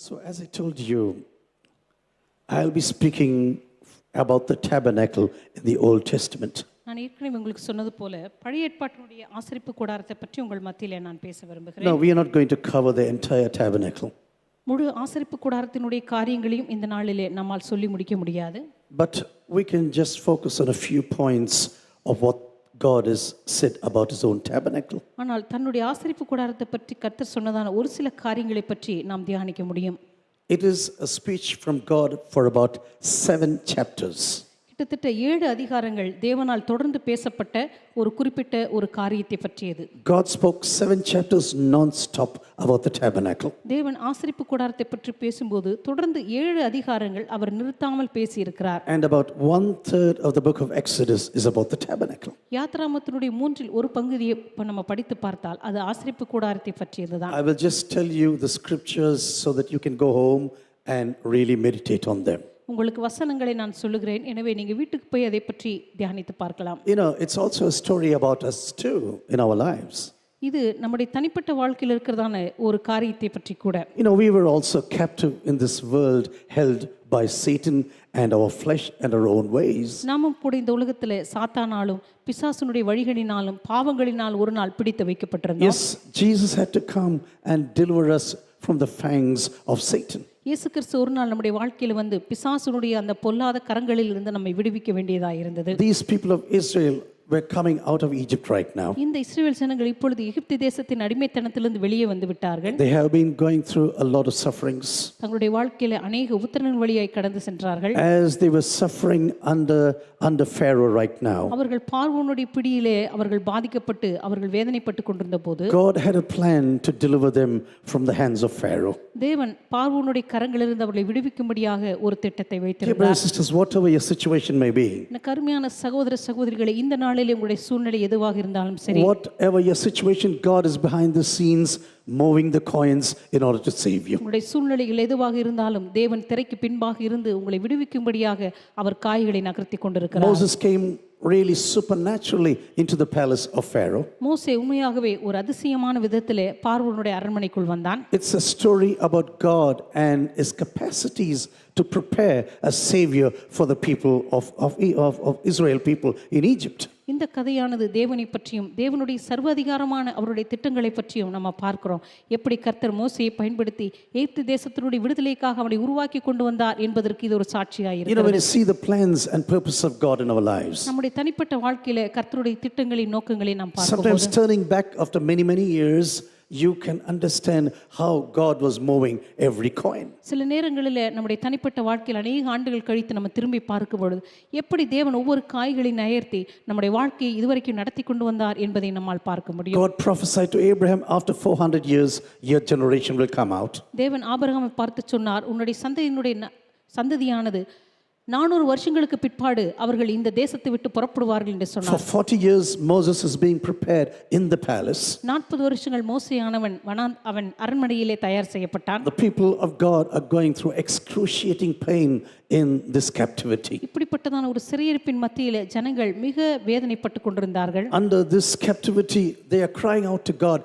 So, as I told you, I'll be speaking about the tabernacle in the Old Testament. நான் ஏற்கனவே உங்களுக்கு சொன்னது போல பழைய ஏற்பாட்டினுடைய ஆசரிப்பு கூடாரத்தை பற்றி உங்கள் மத்தியிலே நான் பேச Now, விரும்புகிறேன். we are not going to cover the entire tabernacle, முழு ஆசரிப்பு கூடாரத்தினுடைய காரியங்களையும் இந்த நாளிலே நம்மால் சொல்லி முடிக்க முடியாது. but we can just focus on a few points of what God has said about his own tabernacle. ஆனால் தன்னுடைய ஆசரிப்பு கூடாரத்தை பற்றி கர்த்தர் சொன்னதான ஒரு சில காரியங்களை பற்றி நாம் தியானிக்க முடியும். It is a speech from God for about 7 chapters. கிட்டத்தட்ட 7 அதிகாரங்கள் தேவனால் தொடர்ந்து பேசப்பட்ட ஒரு குறிப்பிட்ட ஒரு காரியத்தை பற்றியது. God spoke 7 chapters non-stop about the tabernacle. தேவன் ஆசரிப்பு கூடாரத்தை பற்றி பேசும்போது தொடர்ந்து 7 அதிகாரங்கள் அவர் நிறுத்தாமல் பேசியிருக்கிறார். And about 1/3 of the book of Exodus is about the tabernacle. யாத்ராமத்தினுடைய 3 ஒரு பகுதியை நம்ம படித்து பார்த்தால் அது ஆசரிப்பு கூடாரத்தை பற்றியதுதான். I will just tell you the scriptures so that you can go home and really meditate on them. உங்களுக்கு வசனங்களை நான் சொல்லுகிறேன், எனவே நீங்க வீட்டுக்கு போய் அதை பற்றி தியானித்து பார்க்கலாம். You know, it's also a story about us too in our lives. இது நம்முடைய தனிப்பட்ட வாழ்க்கையில் இருக்கிறதான ஒரு காரியத்தை பற்றி கூட. You know, we were also captive in this world, held by Satan and our flesh and our own ways. நாமும் கூட இந்த உலகத்திலே சாத்தானாலும் பிசாசுனுடைய வழிகளினாலும் பாவங்களினால் ஒரு நாள் பிடித்து வைக்கப்பட்டிருந்தோம். Yes, Jesus had to come and deliver us from the fangs of Satan. இயேசு கிறிஸ்து ஒரு நாள் நம்முடைய வாழ்க்கையில வந்து பிசாசுனுடைய அந்த பொல்லாத கரங்களில் இருந்து நம்மை விடுவிக்க வேண்டியதாக இருந்தது. These people of Israel were coming out of Egypt right now. இந்த இஸ்ரவேல் ஜனங்கள் இப்பொழுது எகிப்து தேசத்தின் அடிமைத்தனத்திலிருந்து வெளியே வந்து விட்டார்கள். They have been going through a lot of sufferings. தங்களுடைய வாழ்க்கையில अनेक உபத்திரவங்களின் வழியாய் கடந்து சென்றார்கள். As they were suffering under Pharaoh right now, அவர்கள் பார்வோனுடைய பிடியிலே அவர்கள் பாதிக்கப்பட்டு அவர்கள் வேதனைப்பட்டு கொண்டிருந்த போது God had a plan to deliver them from the hands of Pharaoh. தேவன் பார்வோனுடைய கரங்களிலிருந்து அவர்களை விடுவிக்கும்படியாக ஒரு திட்டத்தை Dear வைத்திருந்தார். brothers and sisters, whatever your situation may be, எனக்கு அருமையான சகோதர சகோதரிகளே, இந்த நாளிலே உங்களுடைய சூழ்நிலை எதுவாக இருந்தாலும் சரி, whatever your situation, God is behind the scenes moving the coins in order to save you. உங்களுடைய சூழ்நிலைகள் எதுவாக இருந்தாலும் தேவன் திரைக்கு பின்பாக இருந்து உங்களை விடுவிக்கும்படியாக அவர் காய்களை நகர்த்தி கொண்டிருக்கிறார். Moses came really supernaturally into the palace of Pharaoh. மோசே உண்மையாகவே ஒரு அதிசயமான விதத்திலே பார்வோனுடைய அரண்மனைக்குள் வந்தான். It's a story about God and his capacities to prepare a savior for the people of Israel people in Egypt. இந்த கதையானது தேவனை பற்றியும் தேவனுடைய சர்வ அதிகாரமான அவருடைய திட்டங்களை பற்றியும் நம்ம பார்க்கிறோம். எப்படி கர்த்தர் மோசேயை பயன்படுத்தி எகிப்து தேசத்தினுடைய விடுதலைக்காக அவனை உருவாக்கி கொண்டு வந்தார் என்பதற்கு இது ஒரு சாட்சியாக இருக்கிறது. You know, when you see the plans and purpose of God in our lives, நம்முடைய தனிப்பட்ட வாழ்க்கையில கர்த்தருடைய திட்டங்களின் நோக்கங்களை நாம் sometimes பார்க்கும்போது turning back after many years, you can understand how God was moving every coin. சில நேரங்களில் நம்முடைய தனிப்பட்ட வாழ்க்கையில் அநேக ஆண்டுகள் கழித்து நம்ம திரும்பி பார்க்கும் பொழுது எப்படி தேவன் ஒவ்வொரு காய்களை நகர்த்தி நம்முடைய வாழ்க்கையை இதுவரைக்கும் நடத்தி கொண்டு வந்தார் என்பதை நம்மால் பார்க்க முடியும். God prophesied to Abraham, after 400 years, your generation will come out. தேவன் ஆபிரகாமை பார்த்து சொன்னார், உன்னுடைய சந்ததியானது 400 வருஷங்களுக்கு பிற்பாடு அவர்கள் இந்த தேசத்தை விட்டு புறப்படுவார்கள் என்று சொன்னார். For 40 years, Moses is being prepared in the palace. 40 வருஷங்கள் மோசேயானவன் அவன் அரண்மனையிலே தயார் செய்யப்பட்டான். The people of God are going through excruciating pain in this captivity. இப்படிப்பட்டதான ஒரு சிறையிருப்பின் மத்தியிலே ஜனங்கள் மிக வேதனைப்பட்டு கொண்டிருந்தார்கள். Under this captivity, they are crying out to God.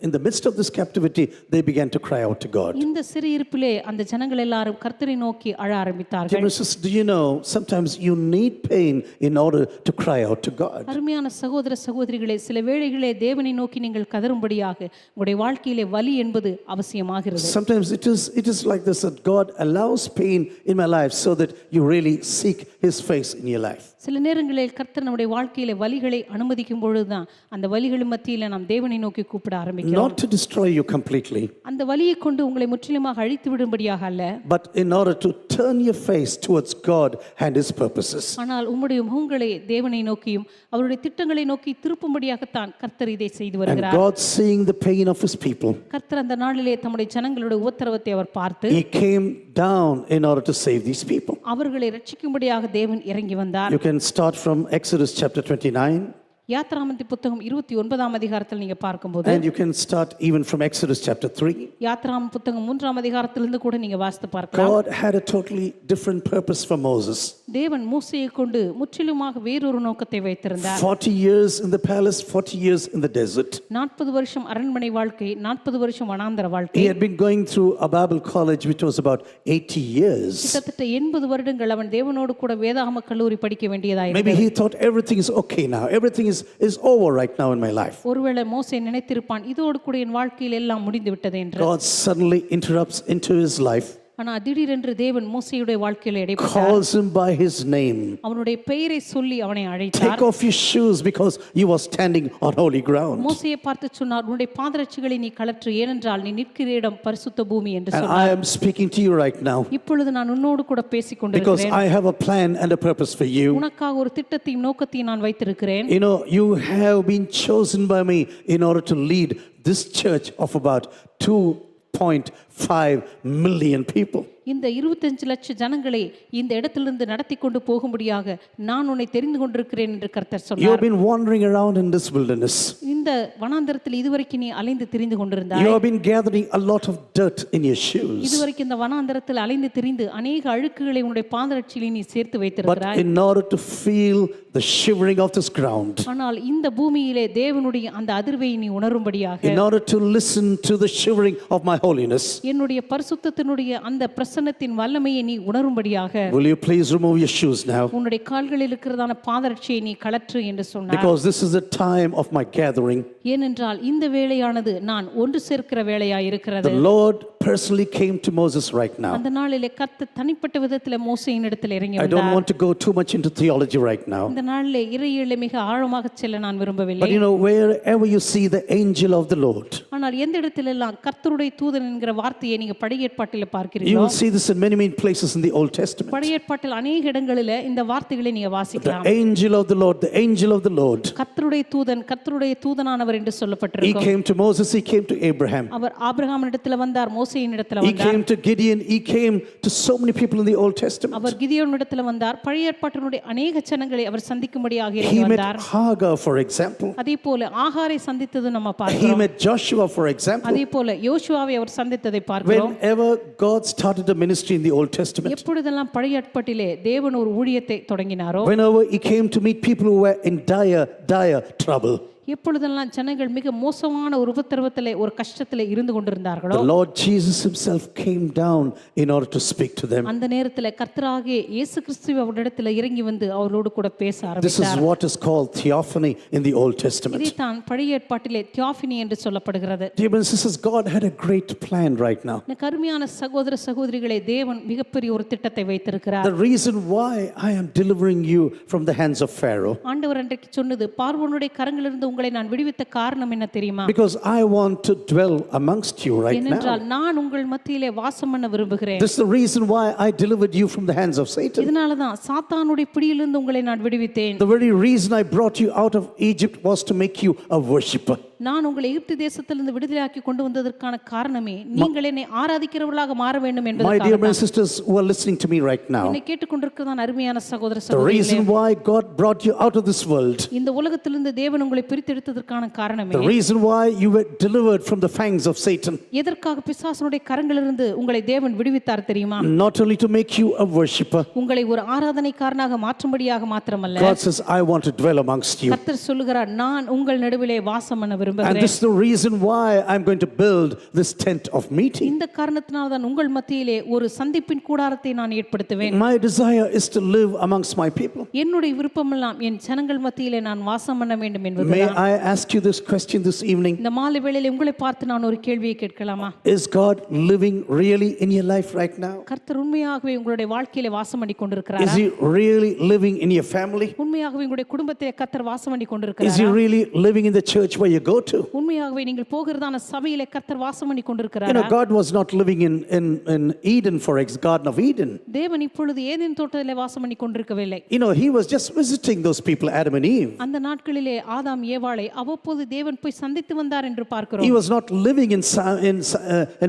In the midst of this captivity, they began to cry out to God. இந்த சிறையிருப்பிலே அந்த ஜனங்கள் எல்லாரும் கர்த்தரை நோக்கி அழ ஆரம்பித்தார்கள். Do you know, sometimes you need pain in order to cry out to God. அருமையான சகோதர சகோதரிகளே, சில வேளைகளிலே தேவனை நோக்கி நீங்கள் கதறும்படியாக உங்களுடைய வாழ்க்கையிலே வலி என்பது அவசியமாகிறது. Sometimes it is like this, that God allows pain in my life so that you really seek his face in your life. சில நேரங்களில் கர்த்தர் நம்முடைய வாழ்க்கையிலே வலிகளை அனுமதிக்கும் பொழுதுதான் அந்த வலிகளின் மத்தியில நாம் தேவனை நோக்கி கூப்பிட ஆரம்பிக்கிறோம். Not to destroy you completely, அந்த வலியை கொண்டு உங்களை முற்றிலுமாக அழித்து விடும்படியாக அல்ல, but in order to turn your face towards God and his purposes. ஆனால் உம்முடைய முகங்களை தேவனை நோக்கியும் அவருடைய திட்டங்களை நோக்கி திருப்பும்படியாகத்தான் கர்த்தர் இதை செய்து வருகிறார். And God, seeing the pain of his people, கர்த்தர் அந்த நாளிலே தம்முடைய ஜனங்களுடைய உத்தரவத்தை அவர் பார்த்து he came down in order to save these people. அவர்களை ரட்சிக்கும்படியாக தேவன் இறங்கி வந்தார். You can start from Exodus chapter 29. யாத்ராமத்தி புத்தகம் 29ஆம் அதிகாரத்தில் நீங்க பார்க்கும்போது, And you can start even from Exodus chapter 3. யாத்ராம் புத்தகம் 3ஆம் அதிகாரத்திலிருந்து கூட நீங்க வாசித்து பார்க்கலாம். God had a totally different purpose for Moses. தேவன் மோசேயை கொண்டு முற்றிலுமாக வேறொரு நோக்கத்தை வைத்திருந்தார். 40 years in the palace, 40 years in the desert. 40 வருஷம் அரண்மனை வாழ்க்கை, 40 வருஷம் வனாந்தர வாழ்க்கை. He had been going through a Bible college which was about 80 years. கிட்டத்தட்ட 80 வருடங்கள் அவன் தேவனோடு கூட வேதாகம கல்லூரி படிக்க வேண்டியதாயிருந்தது. Maybe he thought everything is okay now. Everything is over right now in my life. ஒருவேளை மோசே நினைத்திருப்பான், இதோடு கூட என் வாழ்க்கையில் எல்லாம் முடிந்து விட்டது என்று. God suddenly interrupts into his life, ஆனா திடீரென்று தேவன் மோசேயுடைய வாழ்க்கையில இடைப்பட்டார். calls him by his name. அவனுடைய பெயரை சொல்லி அவனை அழைத்தார். Take off your shoes because you are standing on holy ground. மோசேயை பார்த்து சொன்னார், உன்னுடைய பாதரட்சிகளை நீ கழற்று, ஏனென்றால் நீ நிற்கிற இடம் பரிசுத்த பூமி என்று And சொன்னார். I am speaking to you right now இப்பொழுது நான் உன்னோடு கூட பேசிக் because கொண்டிருக்கிறேன். I have a plan and a purpose for you. உனக்காக ஒரு திட்டத்தையும் நோக்கத்தையும் நான் வைத்திருக்கிறேன். You know, you have been chosen by me in order to lead this church of about 2.5 million people. இந்த 25 லட்சம் ஜனங்களை இந்த இடத்திலிருந்து நடத்தி கொண்டு போகும்படியாக நான் உன்னை தெரிந்து கொண்டிருக்கிறேன் என்று கர்த்தர் You சொன்னார். have been wandering around in this wilderness. இந்த வனாந்தரத்தில் இதுவரைக்கும் நீ அலைந்து திரிந்து You கொண்டிருந்தாய். have been gathering a lot of dirt in your shoes. இதுவரைக்கும் இந்த வனாந்தரத்தில் அலைந்து திரிந்து அநேக அழுக்குகளை உன்னுடைய பாதரட்சியிலே நீ சேர்த்து But வைத்திருக்கிறாய். in order to feel the shivering of this ground, ஆனால் இந்த பூமியிலே தேவனுடைய அந்த அதிர்வை நீ உணரும்படியாக, in order to listen to the shivering of my holiness, என்னுடைய பரிசுத்தத்தினுடைய அந்த பிரசன்னத்தின் வல்லமையை நீ உணரும்படியாக, will you please remove your shoes now? உன்னுடைய கால்களில் இருக்கிறதான பாதரட்சியை நீ கழற்று என்று சொன்னார். Because this is the time of my gathering. ஏனென்றால் இந்த வேளையானது நான் ஒன்று சேர்க்கிற வேளையாய் இருக்கிறது. The Lord personally came to Moses right now. அந்த நாளிலே கர்த்தர் தனிப்பட்ட விதத்தில் மோசேயின் இடத்தில் இறங்கி I don't வந்தார். want to go too much into theology right now. இந்த நாளிலே இறையிலே மிக ஆழமாக செல்ல நான் விரும்பவில்லை. But you know, wherever you see the angel of the Lord, ஆனால் எந்த இடத்திலெல்லாம் கர்த்தருடைய தூதன் என்கிற வார்த்தையை நீங்க பழைய ஏற்பாட்டில் you பார்க்கிறீர்களோ, will see this in many places in the Old Testament. பழைய ஏற்பாட்டில் அநேக இடங்களில் இந்த வார்த்தைகளை நீங்க The வாசிக்கலாம். angel of the Lord, the angel of the Lord. கர்த்தருடைய தூதனானவர் என்று He சொல்லப்பட்டிருக்கும். came to Moses, he came to Abraham. அவர் ஆபிரகாமின் இடத்துல வந்தார், மோசேயின் இடத்துல He வந்தார். came to Gideon, he came to so many people in the Old Testament. அவர் கிதியோன் இடத்துல வந்தார். பழைய ஏற்பாட்டினுடைய அநேக ஜனங்களை அவர் சந்திக்கும்படியாக He இறங்கி met வந்தார். Hagar, for example. அதே போல ஆகாரை சந்தித்தது நம்ம He பார்க்கிறோம். met Joshua, for example. அதே போல யோசுவாவை அவர் சந்தித்ததை பார்க்கிறோம். Whenever God started a ministry in the Old Testament, எப்பொழுதெல்லாம் பழைய ஏற்பாட்டிலே தேவன் ஒரு ஊழியத்தை தொடங்கினாரோ, whenever he came to meet people who were in dire trouble, எப்பொழுதெல்லாம் ஜனங்கள் மிக மோசமான ஒரு உபத்திரவத்திலே ஒரு கஷ்டத்திலே இருந்து கொண்டிருந்தார்களோ, the Lord Jesus himself came down in order to speak to them. அந்த நேரத்தில் கர்த்தராகிய இயேசு கிறிஸ்து அவரிடத்தில் இறங்கி வந்து அவரோடு கூட பேச This is ஆரம்பித்தார். what is called theophany in the Old Testament. இதைத்தான் பழைய ஏற்பாட்டிலே தியோஃபினி என்று சொல்லப்படுகிறது. Dear brothers and sisters, God had a great plan right now. இந்த கருமையான சகோதர சகோதரிகளே, தேவன் மிகப்பெரிய ஒரு திட்டத்தை வைத்திருக்கிறார். The reason why I am delivering you from the hands of Pharaoh, ஆண்டவர் அன்றைக்கு சொன்னது, பார்வோனுடைய கரங்களிலிருந்து உங்களை நான் விடுவித்த காரணம் என்ன தெரியுமா? because I want to dwell amongst you right ஏனென்றால் now. நான் உங்கள் மத்தியிலே வாசம் பண்ண விரும்புகிறேன். This is the reason why I delivered you from the hands of Satan. இதனால தான் சாத்தானுடைய பிடியிலிருந்து உங்களை நான் விடுவித்தேன். The very reason I brought you out of Egypt was to make you a worshipper. நான் உங்களை எகிப்து தேசத்திலிருந்து விடுதலையாக்கி கொண்டு வந்ததற்கான காரணமே நீங்கள் என்னை ஆராதிக்கிறவர்களாக மாற வேண்டும் My dear என்பதற்காக. brothers and sisters who are listening to me right now, என்னை கேட்டுக்கொண்டிருக்கிறதான் அருமையான சகோதர the சகோதரிகளே, reason why God brought you out of this world, இந்த உலகத்திலிருந்து தேவன் உங்களை பிரித்தெடுத்ததற்கான காரணமே, the reason why you were delivered from the fangs of Satan, எதற்காக பிசாசனுடைய கரங்களிலிருந்து உங்களை தேவன் விடுவித்தார் தெரியுமா? not only to make you a worshipper. உங்களை ஒரு ஆராதனைக்காரனாக மாற்றும்படியாக மாத்திரமல்ல, God says, I want to dwell amongst you. கர்த்தர் சொல்லுகிறார், நான் உங்கள் நடுவிலே வாசம் பண்ண And விரும்புகிறேன். this is the reason why I'm going to build this tent of meeting. இந்த காரணத்தினால் தான் உங்கள் மத்தியிலே ஒரு சந்திப்பின் கூடாரத்தை நான் ஏற்படுத்துவேன். My desire is to live amongst my people. என்னுடைய விருப்பமெல்லாம் என் ஜனங்கள் மத்தியிலே நான் வாசம் பண்ண வேண்டும் May என்பதுதான். I ask you this question this evening? இந்த மாலை வேளையிலே உங்களை பார்த்து நான் ஒரு கேள்வியை கேட்கலாமா? Is God living really in your life right now? கர்த்தர் உண்மையாகவே உங்களுடைய வாழ்க்கையிலே வாசம் பண்ணி கொண்டிருக்கிறாரா? Is he really living in your family? உண்மையாகவே உங்களுடைய குடும்பத்திலே கர்த்தர் வாசம் பண்ணி Is he கொண்டிருக்கிறாரா? really living in the church where you go go to. உண்மையாகவே நீங்கள் போகிறதான சபையிலே கர்த்தர் வாசம் பண்ணி You கொண்டிருக்கிறார். know, God was not living in Eden, for example, Garden of Eden. தேவன் இப்பொழுது ஏதேன் தோட்டத்திலே வாசம் பண்ணி கொண்டிருக்கவில்லை. You know, he was just visiting those people, Adam and Eve. அந்த நாட்களிலே ஆதாம் ஏவாளை அவ்வப்போது தேவன் போய் சந்தித்து வந்தார் என்று He பார்க்கிறோம். was not living in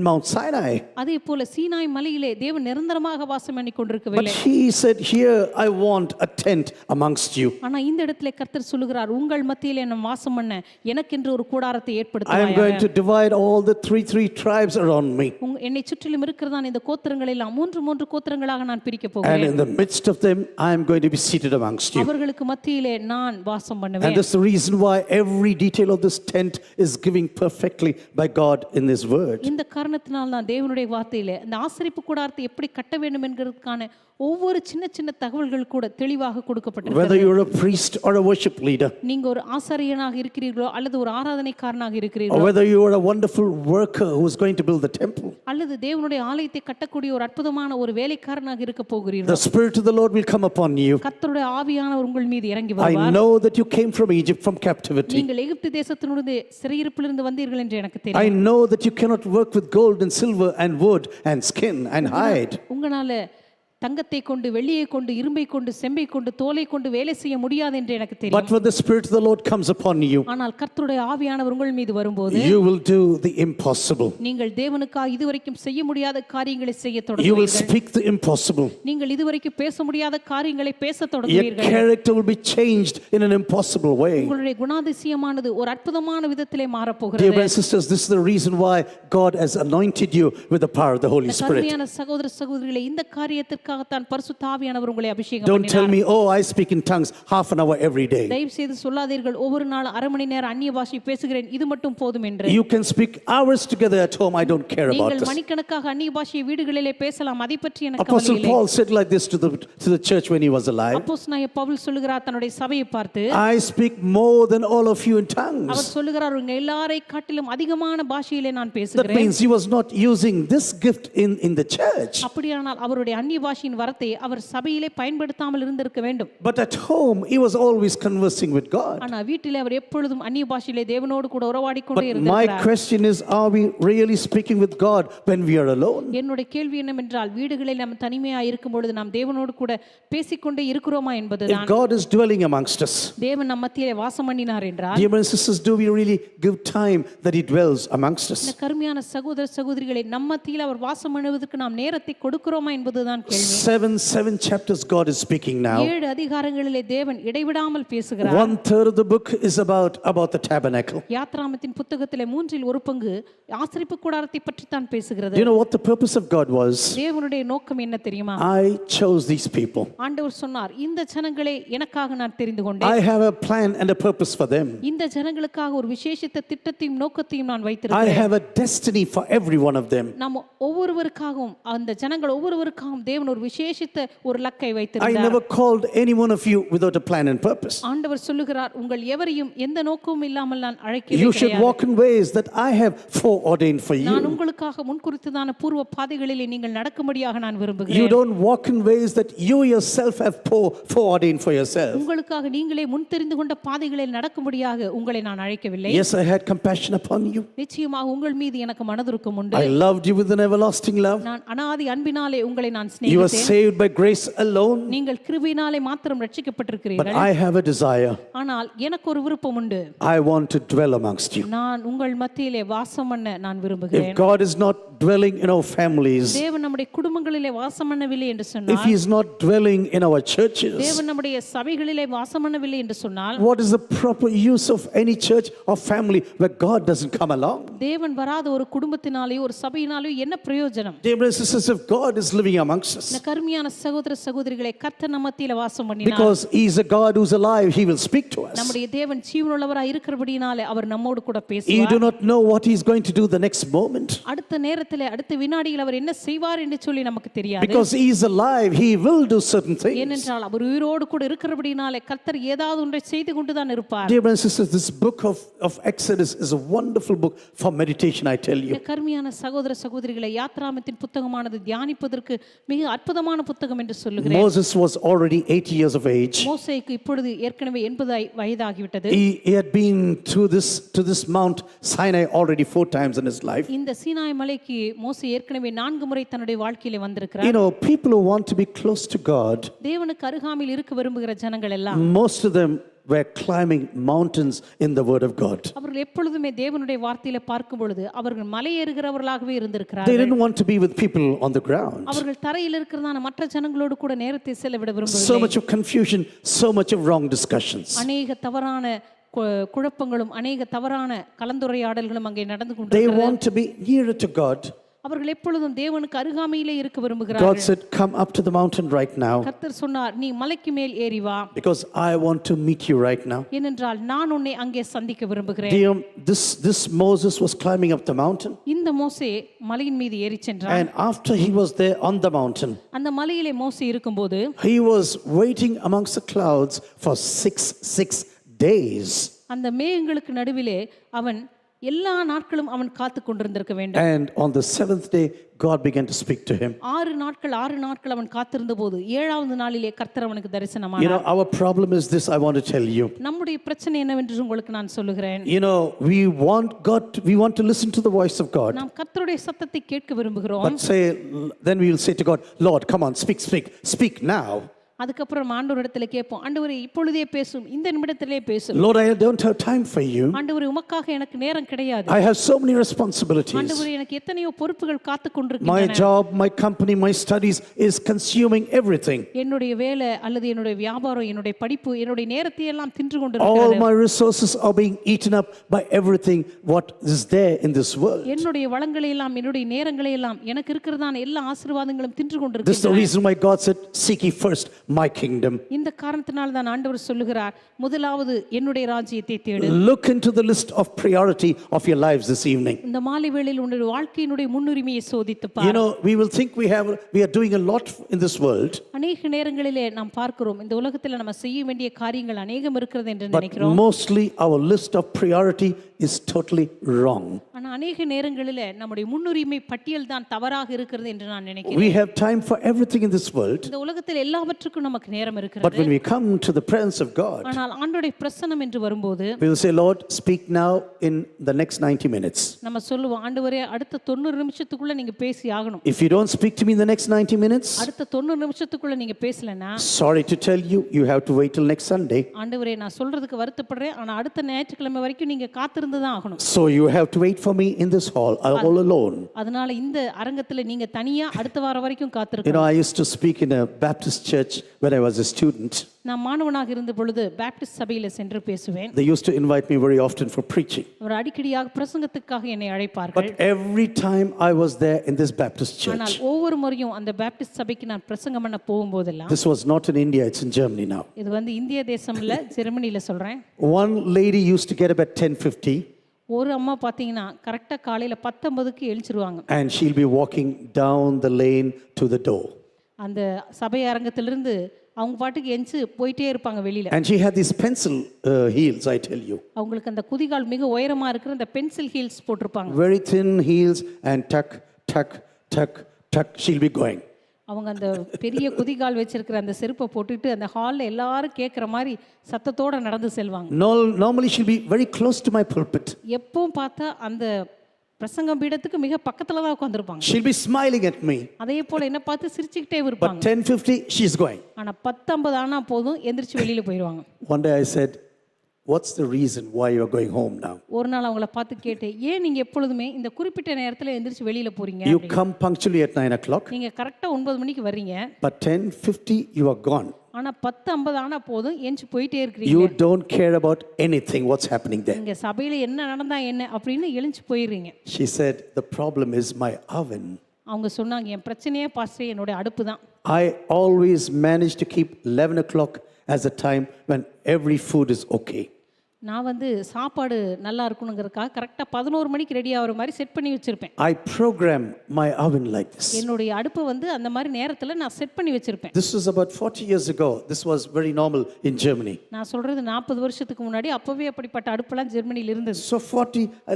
Mount Sinai. அதே போல சீனாய் மலையிலே தேவன் நிரந்தரமாக வாசம் பண்ணி But கொண்டிருக்கவில்லை. he said, here I want a tent amongst you. ஆனா இந்த இடத்திலே கர்த்தர் சொல்லுகிறார், உங்கள் மத்தியிலே நான் வாசம் பண்ண எனக்கென்று ஒரு கூடாரத்தை I am ஏற்படுத்துவாயாக. going to divide all the three tribes around me. என்னை சுற்றிலும் இருக்கிறதான இந்த கோத்திரங்கள் எல்லாம் மூன்று கோத்திரங்களாக நான் பிரிக்க And போகிறேன். in the midst of them, I am going to be seated amongst you. அவர்களுக்கு மத்தியிலே நான் வாசம் And பண்ணுவேன். that's the reason why every detail of this tent is given perfectly by God in His Word. இந்த காரணத்தினால் தான் தேவனுடைய வார்த்தையிலே இந்த ஆசரிப்பு கூடாரத்தை எப்படி கட்ட வேண்டும் என்கிறதுக்கான ஒவ்வொரு சின்ன சின்ன தகவல்கள் கூட தெளிவாக Whether கொடுக்கப்பட்டிருக்கிறது. you're a priest or a worship leader, நீங்க ஒரு ஆசாரியனாக இருக்கிறீர்களோ அல்லது ஒரு ஆராதனைக்காரனாக or இருக்கிறீர்களோ whether you are a wonderful worker who is going to build the temple, அல்லது தேவனுடைய ஆலயத்தை கட்டக்கூடிய ஒரு அற்புதமான ஒரு வேலைக்காரனாக இருக்க போகிறீர்களோ, the Spirit of the Lord will come upon you. கர்த்தருடைய ஆவியானவர் உங்கள் மீது இறங்கி I வருவார். know that you came from Egypt, from captivity. நீங்கள் எகிப்து தேசத்திலிருந்து சிறையிருப்பிலிருந்து வந்தீர்கள் என்று எனக்கு I தெரியும். know that you cannot work with gold and silver and wood and skin and hide. உங்களால தங்கத்தை கொண்டு வெள்ளியை கொண்டு இரும்பை கொண்டு செம்பை கொண்டு தோலை கொண்டு வேலை செய்ய முடியாது என்று எனக்கு But தெரியும். when the Spirit of the Lord comes upon you, ஆனால் கர்த்தருடைய ஆவியானவர் உங்கள் மீது வரும்போது you will do the impossible. நீங்கள் தேவனுக்காக இதுவரைக்கும் செய்ய முடியாத காரியங்களை செய்ய You will தொடங்குவீர்கள். speak the impossible. நீங்கள் இதுவரைக்கும் பேச முடியாத காரியங்களை பேச Your தொடங்குவீர்கள். character will be changed in an impossible way. உங்களுடைய குணாதிசயமானது ஒரு அற்புதமான விதத்திலே Dear மாறப்போகிறது. brothers and sisters, this is the reason why God has anointed you with the power of the Holy Spirit. கருமையான சகோதர சகோதரிகளே, இந்த காரியத்திற்காகத்தான் பரிசுத்த ஆவியானவர் உங்களை அபிஷேகம் Don't tell பண்ணினார். me, oh, I speak in tongues half an hour every day. தயவு செய்து சொல்லாதீர்கள் ஒவ்வொரு நாள் அரை மணி நேரம் அந்நிய பாஷை பேசுகிறேன் இது மட்டும் போதும் என்று. You can speak hours together at home. I don't care about நீங்கள் this. மணிக்கணக்காக அந்நிய பாஷையை வீடுகளிலே பேசலாம், அதை பற்றி எனக்கு கவலை Apostle இல்லை. Paul said like this to the church when he was alive. அப்போஸ்தலனாகிய பவுல் சொல்லுகிறார் தன்னுடைய சபையை பார்த்து, I speak more than all of you in our tongues. சொல்லுகிறார் உங்க எல்லாரை காட்டிலும் அதிகமான பாஷையிலே நான் That பேசுகிறேன். means he was not using this gift in the church. அப்படியானால் அவருடைய அந்நிய பாஷையின் வரத்தை அவர் சபையிலே பயன்படுத்தாமல் இருந்திருக்க வேண்டும். But at home, he was always conversing with God. ஆனா வீட்டிலே அவர் எப்பொழுதும் அந்நிய பாஷையிலே தேவனோடு கூட உறவாடி கொண்டே But my இருந்தார். question is, are we really speaking with God when we are alone? என்னுடைய கேள்வி என்னவென்றால், வீடுகளில் நாம் தனிமையா இருக்கும் பொழுது நாம் தேவனோடு கூட பேசிக்கொண்டே இருக்கிறோமா If என்பதுதான். God is dwelling amongst us, தேவன் நம் மத்தியிலே வாசம் பண்ணினார் என்றால், dear brothers and sisters, do we really give time that he dwells amongst us? இந்த கருமையான சகோதர சகோதரிகளை நம் மத்தியில் அவர் வாசம் பண்ணுவதற்கு நாம் நேரத்தை கொடுக்கிறோமா என்பதுதான் கேள்வி. Seven chapters God is speaking now. 7 அதிகாரங்களிலே தேவன் இடைவிடாமல் பேசுகிறார். 1/3 of the book is about the tabernacle. யாத்ராமத்தின் புத்தகத்திலே 3 ஒரு பங்கு ஆசரிப்பு கூடாரத்தை பற்றி தான் பேசுகிறது. Do you know what the purpose of God was? தேவனுடைய நோக்கம் என்ன தெரியுமா? I chose these people. ஆண்டவர் சொன்னார், இந்த ஜனங்களை எனக்காக நான் தெரிந்து கொண்டேன். I have a plan and a purpose for them. இந்த ஜனங்களுக்காக ஒரு விசேஷித்த திட்டத்தையும் நோக்கத்தையும் நான் I வைத்திருக்கிறேன். have a destiny for every one of them. நாம் ஒவ்வொருவருக்காகவும் அந்த ஜனங்கள் ஒவ்வொருவருக்காகவும் தேவன் ஒரு விசேஷித்த ஒரு லக்கை I வைத்திருந்தார். never called any one of you without a plan and purpose. ஆண்டவர் சொல்லுகிறார், உங்கள் எவரையும் எந்த நோக்கமும் இல்லாமல் நான் You அழைக்கவே should கிடையாது. walk in ways that I have foreordained for நான் you. உங்களுக்காக முன்குறித்ததான பூர்வ பாதைகளிலே நீங்கள் நடக்கும்படியாக நான் You விரும்புகிறேன். don't walk in ways that you yourself have foreordained for yourself. உங்களுக்காக நீங்களே முன் தெரிந்து கொண்ட பாதைகளில் நடக்கும்படியாக உங்களை நான் அழைக்கவில்லை. Yes, I had compassion upon you. நிச்சயமாக உங்கள் மீது எனக்கு மனதுருக்கம் உண்டு. I loved you with an everlasting love. நான் அனாதி அன்பினாலே உங்களை நான் You were சிநேகித்தேன். saved by grace alone. நீங்கள் கிருபையினாலே மாத்திரம் But ரட்சிக்கப்பட்டிருக்கிறீர்கள். I have a desire. ஆனால் எனக்கு ஒரு விருப்பம் உண்டு. I want to dwell amongst you. நான் உங்கள் மத்தியிலே வாசம் பண்ண நான் If விரும்புகிறேன். God is not dwelling in our families, தேவன் நம்முடைய குடும்பங்களிலே வாசம் பண்ணவில்லை என்று if சொன்னால், He is not dwelling in our churches, தேவன் நம்முடைய சபைகளிலே வாசம் பண்ணவில்லை என்று சொன்னால், what is the proper use of any church or family where God doesn't come along? தேவன் வராத ஒரு குடும்பத்தினாலேயோ ஒரு சபையினாலேயோ என்ன பிரயோஜனம்? Dear brothers and sisters, if God is living amongst us, இந்த கருமையான சகோதர சகோதரிகளை கர்த்தர் நம்ம மத்தியில வாசம் பண்ணினார். because He is a God who's alive, He will speak to us. நம்முடைய தேவன் ஜீவனுள்ளவராய் இருக்கிறபடியினாலே அவர் நம்மோடு கூட You பேசுவார். do not know what He's going to do the next moment. அடுத்த நேரத்தில் நேரத்தில் அடுத்த வினாடியில் அவர் என்ன செய்வார் என்று சொல்லி நமக்கு தெரியாது. Because he is alive, he will do certain things. ஏனென்றால் அவர் உயிரோடு கூட இருக்கிறபடினாலே கர்த்தர் ஏதாவது ஒன்றை செய்து கொண்டுதான் இருப்பார். Dear brothers and sisters, this book of Exodus is a wonderful book for meditation, I tell you. கர்மியான சகோதர சகோதரிகளை யாத்ராமத்தின் புத்தகமானது தியானிப்பதற்கு மிக அற்புதமான புத்தகம் என்று சொல்லுகிறேன். Moses was already 80 years of age. மோசேக்கு இப்பொழுது ஏற்கனவே 80 வயதாகிவிட்டது. He had been to this Mount Sinai already 4 times in his life. இந்த சீனாய் மலைக்கு மோசே ஏற்கனவே 4 முறை தன்னுடைய வாழ்க்கையிலே வந்திருக்கிறார். You know, people who want to be close to God, தேவனுக்கு அருகாமையில் இருக்க விரும்புகிற ஜனங்கள் எல்லாம் most of them were climbing mountains in the word of God. அவர்கள் எப்பொழுதுமே தேவனுடைய வார்த்தையில பார்க்கும் பொழுது அவர்கள் மலை ஏறுகிறவர்களாகவே They இருந்திருக்கிறார்கள். didn't want to be with people on the ground. அவர்கள் தரையில் இருக்கிறதான மற்ற ஜனங்களோடு கூட நேரத்தை செலவிட So விரும்பவில்லை. much of confusion, so much of wrong discussions. அநேக தவறான குழப்பங்களும் அநேக தவறான கலந்துரையாடல்களும் அங்கே நடந்து They கொண்டிருக்கிறது. want to be nearer to God. அவர்கள் எப்பொழுதும் தேவனுக்கு அருகாமையிலே இருக்க God விரும்புகிறார்கள். said, "Come up to the mountain right now, கர்த்தர் சொன்னார், நீ மலைக்கு மேல் ஏறி வா, because I want to meet you right now." ஏனென்றால் நான் உன்னை அங்கே சந்திக்க விரும்புகிறேன். Dear, this Moses was climbing up the mountain, இந்த மோசே மலையின் மீது ஏறி சென்றான். and after he was there on the mountain, அந்த மலையிலே மோசே இருக்கும்போது he was waiting amongst the clouds for six days. அந்த மேகங்களுக்கு நடுவிலே அவன் எல்லா நாட்களும் அவன் காத்து கொண்டிருந்திருக்க வேண்டும். And on the 7th day, God began to speak to him. 6 நாட்கள் அவன் காத்திருந்த போது 7வது நாளிலே கர்த்தர் அவனுக்கு You தரிசனமானார். know, our problem is this, I want to tell you. நம்முடைய பிரச்சனை என்னவென்று உங்களுக்கு நான் சொல்லுகிறேன். You know, we want to listen to the voice of God. நாம் கர்த்தருடைய சத்தத்தை கேட்க விரும்புகிறோம். But then we will say to God, "Lord, come on, speak now." அதுக்கப்புறம் ஆண்டவரிடத்துல கேட்போம், ஆண்டவரே இப்பொழுதே பேசும், இந்த நிமிடத்திலே பேசும். Lord, I don't have time for you. ஆண்டவரே உமக்காக எனக்கு நேரம் கிடையாது. I have so many responsibilities. ஆண்டவரே எனக்கு எத்தனையோ பொறுப்புகள் காத்து My கொண்டிருக்கின்றன. job, my company, my studies is consuming everything. என்னுடைய வேலை அல்லது என்னுடைய வியாபாரம், என்னுடைய படிப்பு, என்னுடைய நேரத்தை எல்லாம் தின்று All கொண்டிருக்கிறது. my resources are being eaten up by everything what is there in this world. என்னுடைய வளங்களை எல்லாம், என்னுடைய நேரங்களை எல்லாம், எனக்கு இருக்கிறதான எல்லா ஆசீர்வாதங்களும் தின்று This is the கொண்டிருக்கின்றன. reason why God said, "Seek ye first my kingdom." இந்த காரணத்தினால் தான் ஆண்டவர் சொல்லுகிறார், முதலாவது என்னுடைய ராஜ்யத்தை தேடு. Look into the list of priority of your lives this evening. இந்த மாலை வேளையில் உன்னுடைய வாழ்க்கையினுடைய முன்னுரிமையை சோதித்து You bar. know, we will think we are doing a lot in this world, அநேக நேரங்களிலே நாம் பார்க்கிறோம், இந்த உலகத்தில் நம்ம செய்ய வேண்டிய காரியங்கள் அநேகம் இருக்கிறது என்று but நினைக்கிறோம். mostly our list of priority is totally wrong. ஆனா அநேக நேரங்களிலே நம்முடைய முன்னுரிமை பட்டியல் தான் தவறாக இருக்கிறது என்று நான் நினைக்கிறேன். We have time for everything in this world, இந்த உலகத்தில் எல்லாவற்றுக்கும் நமக்கு நேரம் but இருக்கிறது. when we come to the presence of God, ஆனால் ஆண்டவருடைய பிரசன்னம் என்று வரும்போது we will say, "Lord, speak now in the next 90 minutes." நம்ம சொல்லுவோம், ஆண்டவரே அடுத்த 90 நிமிஷத்துக்குள்ள நீங்க பேசி ஆகணும். If you don't speak to me in the next 90 minutes, அடுத்த 90 நிமிஷத்துக்குள்ள நீங்க பேசலனா, sorry to tell you, you have to wait till next Sunday. ஆண்டவரே நான் சொல்றதுக்கு வருத்தப்படுறேன், ஆனா அடுத்த ஞாயிற்றுக்கிழமை வரைக்கும் நீங்க காத்திருந்து தான் ஆகணும். So you have to wait for me in this hall, all alone. அதனால இந்த அரங்கத்துல நீங்க தனியா அடுத்த வாரம் வரைக்கும் You know, காத்திருக்கணும். I used to speak in a Baptist church when I was a student. நான் மாணவனாக இருந்த பொழுது பாப்டிஸ்ட் சபையில சென்று பேசுவேன். They used to invite me very often for preaching. அவர் அடிக்கடியாக பிரசங்கத்துக்காக என்னை அழைப்பார்கள். But every time I was there in this Baptist ஆனால் church, ஒவ்வொரு முறையும் அந்த பாப்டிஸ்ட் சபைக்கு நான் பிரசங்கம் பண்ண போகும்போதெல்லாம், this was not in India, it's in Germany now. இது வந்து இந்திய தேசம் இல்ல, ஜெர்மனில சொல்றேன். One lady used to get up at 10:50 ஒரு அம்மா பார்த்தீங்கன்னா கரெக்டாக காலையில் 10:50க்கு எழுச்சிருவாங்க. and she'll be walking down the lane to the door. அந்த சபை அரங்கத்திலிருந்து அவங்க பாட்டுக்கு எஞ்சி போயிட்டே இருப்பாங்க வெளியில. And she had these pencil heels, I tell you. அவங்களுக்கு அந்த குதிகால் மிக உயரமா இருக்கிற அந்த பென்சில் ஹீல்ஸ் போட்டிருப்பாங்க. Very thin heels, and tuck, tuck, tuck, tuck, she'll be going. அவங்க அந்த பெரிய குதிகால் வச்சிருக்கிற அந்த செருப்பை போட்டுட்டு அந்த ஹாலில் எல்லாரும் கேட்குற மாதிரி சத்தத்தோட நடந்து செல்வாங்க. Normally she'll be very close to my pulpit. எப்பவும் பார்த்தா அந்த பிரசங்கம் பீடத்துக்கு மிக பக்கத்துல தான் உட்கார்ந்திருப்பாங்க. She'll be smiling at me. அதே போல என்ன பார்த்து சிரிச்சுக்கிட்டே But இருப்பாங்க. 10:50 she's going. ஆனா 10:50 ஆனா போதும் எந்திரிச்சு வெளியில போயிடுவாங்க. One day I said, "What's the reason why you are going home now? ஒரு நாள் அவங்கள பார்த்து கேட்டேன், ஏன் நீங்க எப்பொழுதுமே இந்த குறிப்பிட்ட நேரத்துல எந்திரிச்சு வெளியில போறீங்க? You come punctually at 9 o'clock, நீங்க கரெக்டா 9 மணிக்கு வர்றீங்க, but 10:50 you are gone. ஆனா 10:50 ஆனா போதும் எந்திரிச்சு போயிட்டே இருக்கீங்க. You don't care about anything what's happening there." நீங்க சபையில என்ன நடந்தா என்ன அப்படின்னு எழுந்து போயிடுறீங்க. She said, "The problem is my oven. அவங்க சொன்னாங்க, என் பிரச்சனையே பாஸ்டர் என்னோட அடுப்பு தான். I always manage to keep 11 o'clock as a time when every food is okay." நான் வந்து சாப்பாடு நல்லா இருக்கணுங்கிறதுக்காக கரெக்டாக 11 மணிக்கு ரெடி ஆகிற மாதிரி செட் பண்ணி வச்சுருப்பேன். I program my oven like this. என்னுடைய அடுப்பை வந்து அந்த மாதிரி நேரத்தில் நான் செட் பண்ணி வச்சுருப்பேன். This was about 40 years ago. This was very normal in Germany. நான் சொல்கிறது 40 வருஷத்துக்கு முன்னாடி அப்போவே அப்படிப்பட்ட அடுப்பெல்லாம் ஜெர்மனியில் இருந்தது. So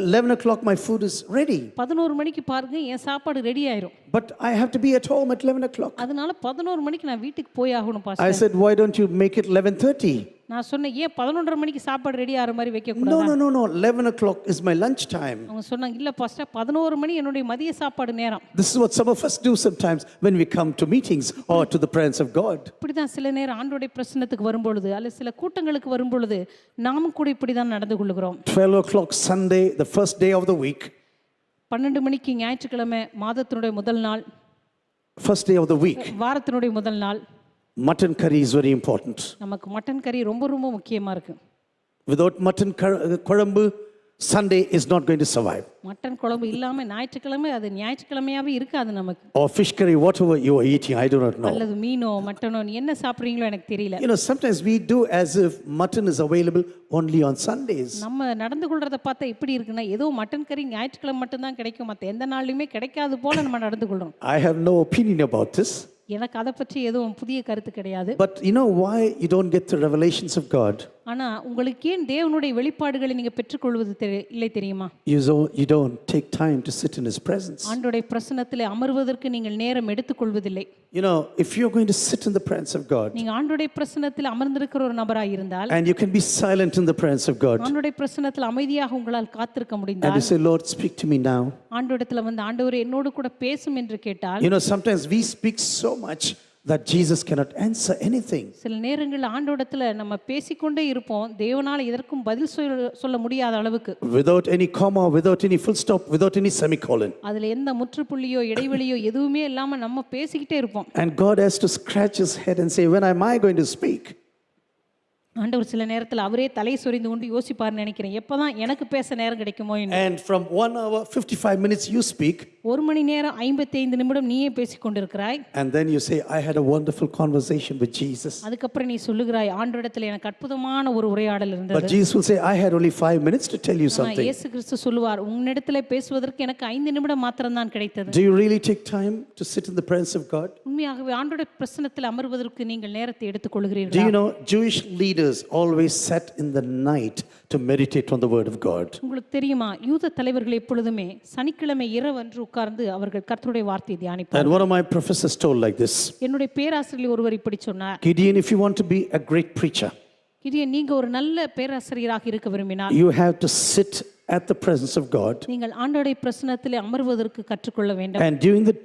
11 o'clock my food is ready. 11 மணிக்கு பாருங்க என் சாப்பாடு ரெடி ஆயிரும். But I have to be at home at 11 o'clock. அதனால 11 மணிக்கு நான் வீட்டுக்கு போய் ஆகணும் I pastor. said, why don't you make it 11:30? நான் சொன்னேன் ஏன் 11:30 மணிக்கு சாப்பாடு ரெடி ஆகிற மாதிரி வைக்க No, கூடாது. no, no, no. 11 o'clock is my lunch time. அவங்க சொன்னாங்க இல்லை பாஸ்டர் 11 மணி என்னுடைய மதிய சாப்பாடு நேரம். This is what some of us do sometimes when we come to meetings or to the presence of God. இப்படி தான் சில நேரம் ஆண்டோடைய பிரசன்னத்துக்கு வரும்பொழுது அல்லது சில கூட்டங்களுக்கு வரும்பொழுது நாமும் கூட இப்படி தான் நடந்து கொள்கிறோம். 12 o'clock Sunday, the first day of the week. 12 மணிக்கு ஞாயிற்றுக்கிழமை மாதத்தினுடைய முதல் நாள், First day of the week. வாரத்தினுடைய முதல் நாள். Mutton curry is very important. நமக்கு மட்டன் கறி ரொம்ப ரொம்ப முக்கியமாக இருக்கு. Without mutton kurambu, Sunday is not going to survive. Mutton குழம்பு இல்லாமல் ஞாயிற்றுக்கிழமை அது ஞாயிற்றுக்கிழமையாகவே இருக்காது நமக்கு. Or fish curry, whatever you are eating, I do not know. அல்லது மீனோ மட்டனோ நீ என்ன சாப்பிட்றீங்களோ எனக்கு தெரியல. You know, sometimes we do as if mutton is available only on Sundays. நம்ம நடந்து கொள்றத பார்த்தா எப்படி இருக்குன்னா ஏதோ மட்டன் கறி ஞாயிற்றுக்கிழமை மட்டும்தான் கிடைக்கும், மற்ற எந்த நாள்லையுமே கிடைக்காது போல நம்ம நடந்து கொள்றோம். I have no opinion about this. எனக்கு அதை பற்றி எதுவும் புதிய கருத்து கிடையாது. But you know why you don't get the revelations of God? ஆனால் உங்களுக்கு ஏன் தேவனுடைய வெளிப்பாடுகளை நீங்கள் பெற்றுக்கொள்வது இல்லை தெரியுமா? You don't take time to sit in His presence. ஆண்டோடைய பிரசன்னத்தில் அமர்வதற்கு நீங்கள் நேரம் எடுத்துக்கொள்வதில்லை. You know, if you're going to sit in the presence of God, நீங்கள் ஆண்டோடைய பிரசன்னத்தில் அமர்ந்திருக்கிற ஒரு நபராக இருந்தால், and you can be silent in the presence of God, ஆண்டோடைய பிரசன்னத்தில் அமைதியாக உங்களால் காத்திருக்க and முடிந்தால், you say, Lord, speak to me now. ஆண்டோடத்தில் வந்து ஆண்டவரே என்னோடு கூட பேசும் என்று கேட்டால், You know, sometimes we speak so much that Jesus cannot answer anything. சில நேரங்களில் ஆண்டோடத்தில் நம்ம பேசிக்கொண்டே இருப்போம், தேவனால் எதற்கும் பதில் சொல்ல முடியாத அளவுக்கு. Without any comma, without any full stop, without any semicolon. அதில் எந்த முற்றுப்புள்ளியோ இடைவெளியோ எதுவுமே இல்லாமல் நம்ம பேசிக்கிட்டே இருப்போம். And God has to scratch His head and say, when am I going to speak? ஆண்டவர் சில நேரத்தில் அவரே தலை சொரிந்து கொண்டு யோசிப்பார்னு நினைக்கிறேன், எப்பதான் எனக்கு பேச நேரம் கிடைக்குமோ என்று. And from 1 hour 55 minutes you speak, 1 மணி நேரம் 55 நிமிடம் நீயே பேசிக்கொண்டிருக்கிறாய். and then you say, I had a wonderful conversation with Jesus. அதுக்கப்புறம் நீ சொல்லுகிறாய், ஆண்டவரிடத்தில் எனக்கு அற்புதமான ஒரு உரையாடல் But இருந்தது. Jesus will say, I had only 5 minutes to tell you ஆனா something. இயேசு கிறிஸ்து சொல்லுவார், உன்னிடத்தில் பேசுவதற்கு எனக்கு 5 நிமிடம் மாத்திரம்தான் கிடைத்தது. Do you really take time to sit in the presence of God? உண்மையாகவே ஆண்டவருடைய பிரசன்னத்தில் அமர்வதற்கு நீங்கள் நேரத்தை Do எடுத்துக்கொள்கிறீர்களா? you know Jewish leaders always sat in the night to meditate on the word of God? உங்களுக்கு தெரியுமா, யூத தலைவர்கள் எப்பொழுதுமே சனிக்கிழமை இரவு அன்று உட்கார்ந்து அவர்கள் கர்த்தருடைய வார்த்தையை தியானிப்பார்கள். And one of my professors told like this, என்னுடைய பேராசிரியர் ஒருவர் இப்படி சொன்னார், Gideon, if you want to be a great preacher, Gideon, நீங்க ஒரு நல்ல பேராசிரியராக இருக்க விரும்பினால் you have to sit at the presence of God. நீங்கள் ஆண்டவருடைய பிரசன்னத்திலே அமர்வதற்கு கற்றுக்கொள்ள வேண்டும். And during the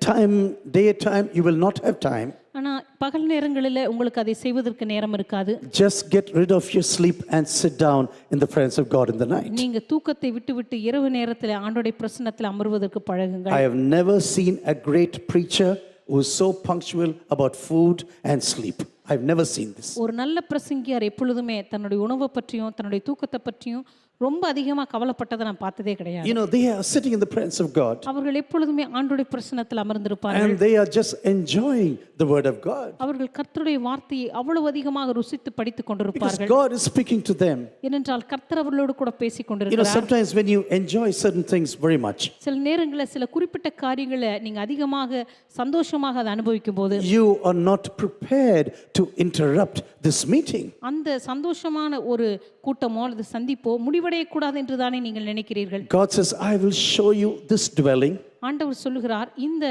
daytime, you will not have time. ஆனா பகல் நேரங்களில் உங்களுக்கு அதை செய்வதற்கு நேரம் இருக்காது. Just get rid of your sleep and sit down in the presence of God in the night. நீங்க தூக்கத்தை விட்டுவிட்டு இரவு நேரத்தில் ஆண்டவருடைய பிரசன்னத்தில் அமர்வதற்கு பழகுங்கள். I have never seen a great preacher who is so punctual about food and sleep. I've never seen this. ஒரு நல்ல பிரசங்கியார் எப்பொழுதுமே தன்னுடைய உணவை பற்றியும் தன்னுடைய தூக்கத்தை பற்றியும் ரொம்ப அதிகமாக கவலைப்பட்டதை நான் பார்த்ததே கிடையாது. You know, they are sitting in the presence of God. அவர்கள் எப்பொழுதுமே ஆண்டவருடைய பிரசன்னத்தில் அமர்ந்திருப்பார்கள். And they are just enjoying the word of God. அவர்கள் கர்த்தருடைய வார்த்தையை அவ்வளவு அதிகமாக ருசித்து படித்துக் Because கொண்டிருப்பார்கள். God is speaking to them. ஏனென்றால் கர்த்தர் அவர்களோடு கூட பேசிக் You know, கொண்டிருக்கிறார். sometimes when you enjoy certain things very much, சில நேரங்களில் சில குறிப்பிட்ட காரியங்களை நீங்க அதிகமாக சந்தோஷமாக அதை அனுபவிக்கும் போது you are not prepared to interrupt this meeting. அந்த சந்தோஷமான ஒரு கூட்டமோ அல்லது சந்திப்போ முடிவடையக்கூடாது என்று தானே நீங்கள் நினைக்கிறீர்கள். God says, I will show you this dwelling. ஆண்டவர் சொல்லுகிறார், இந்த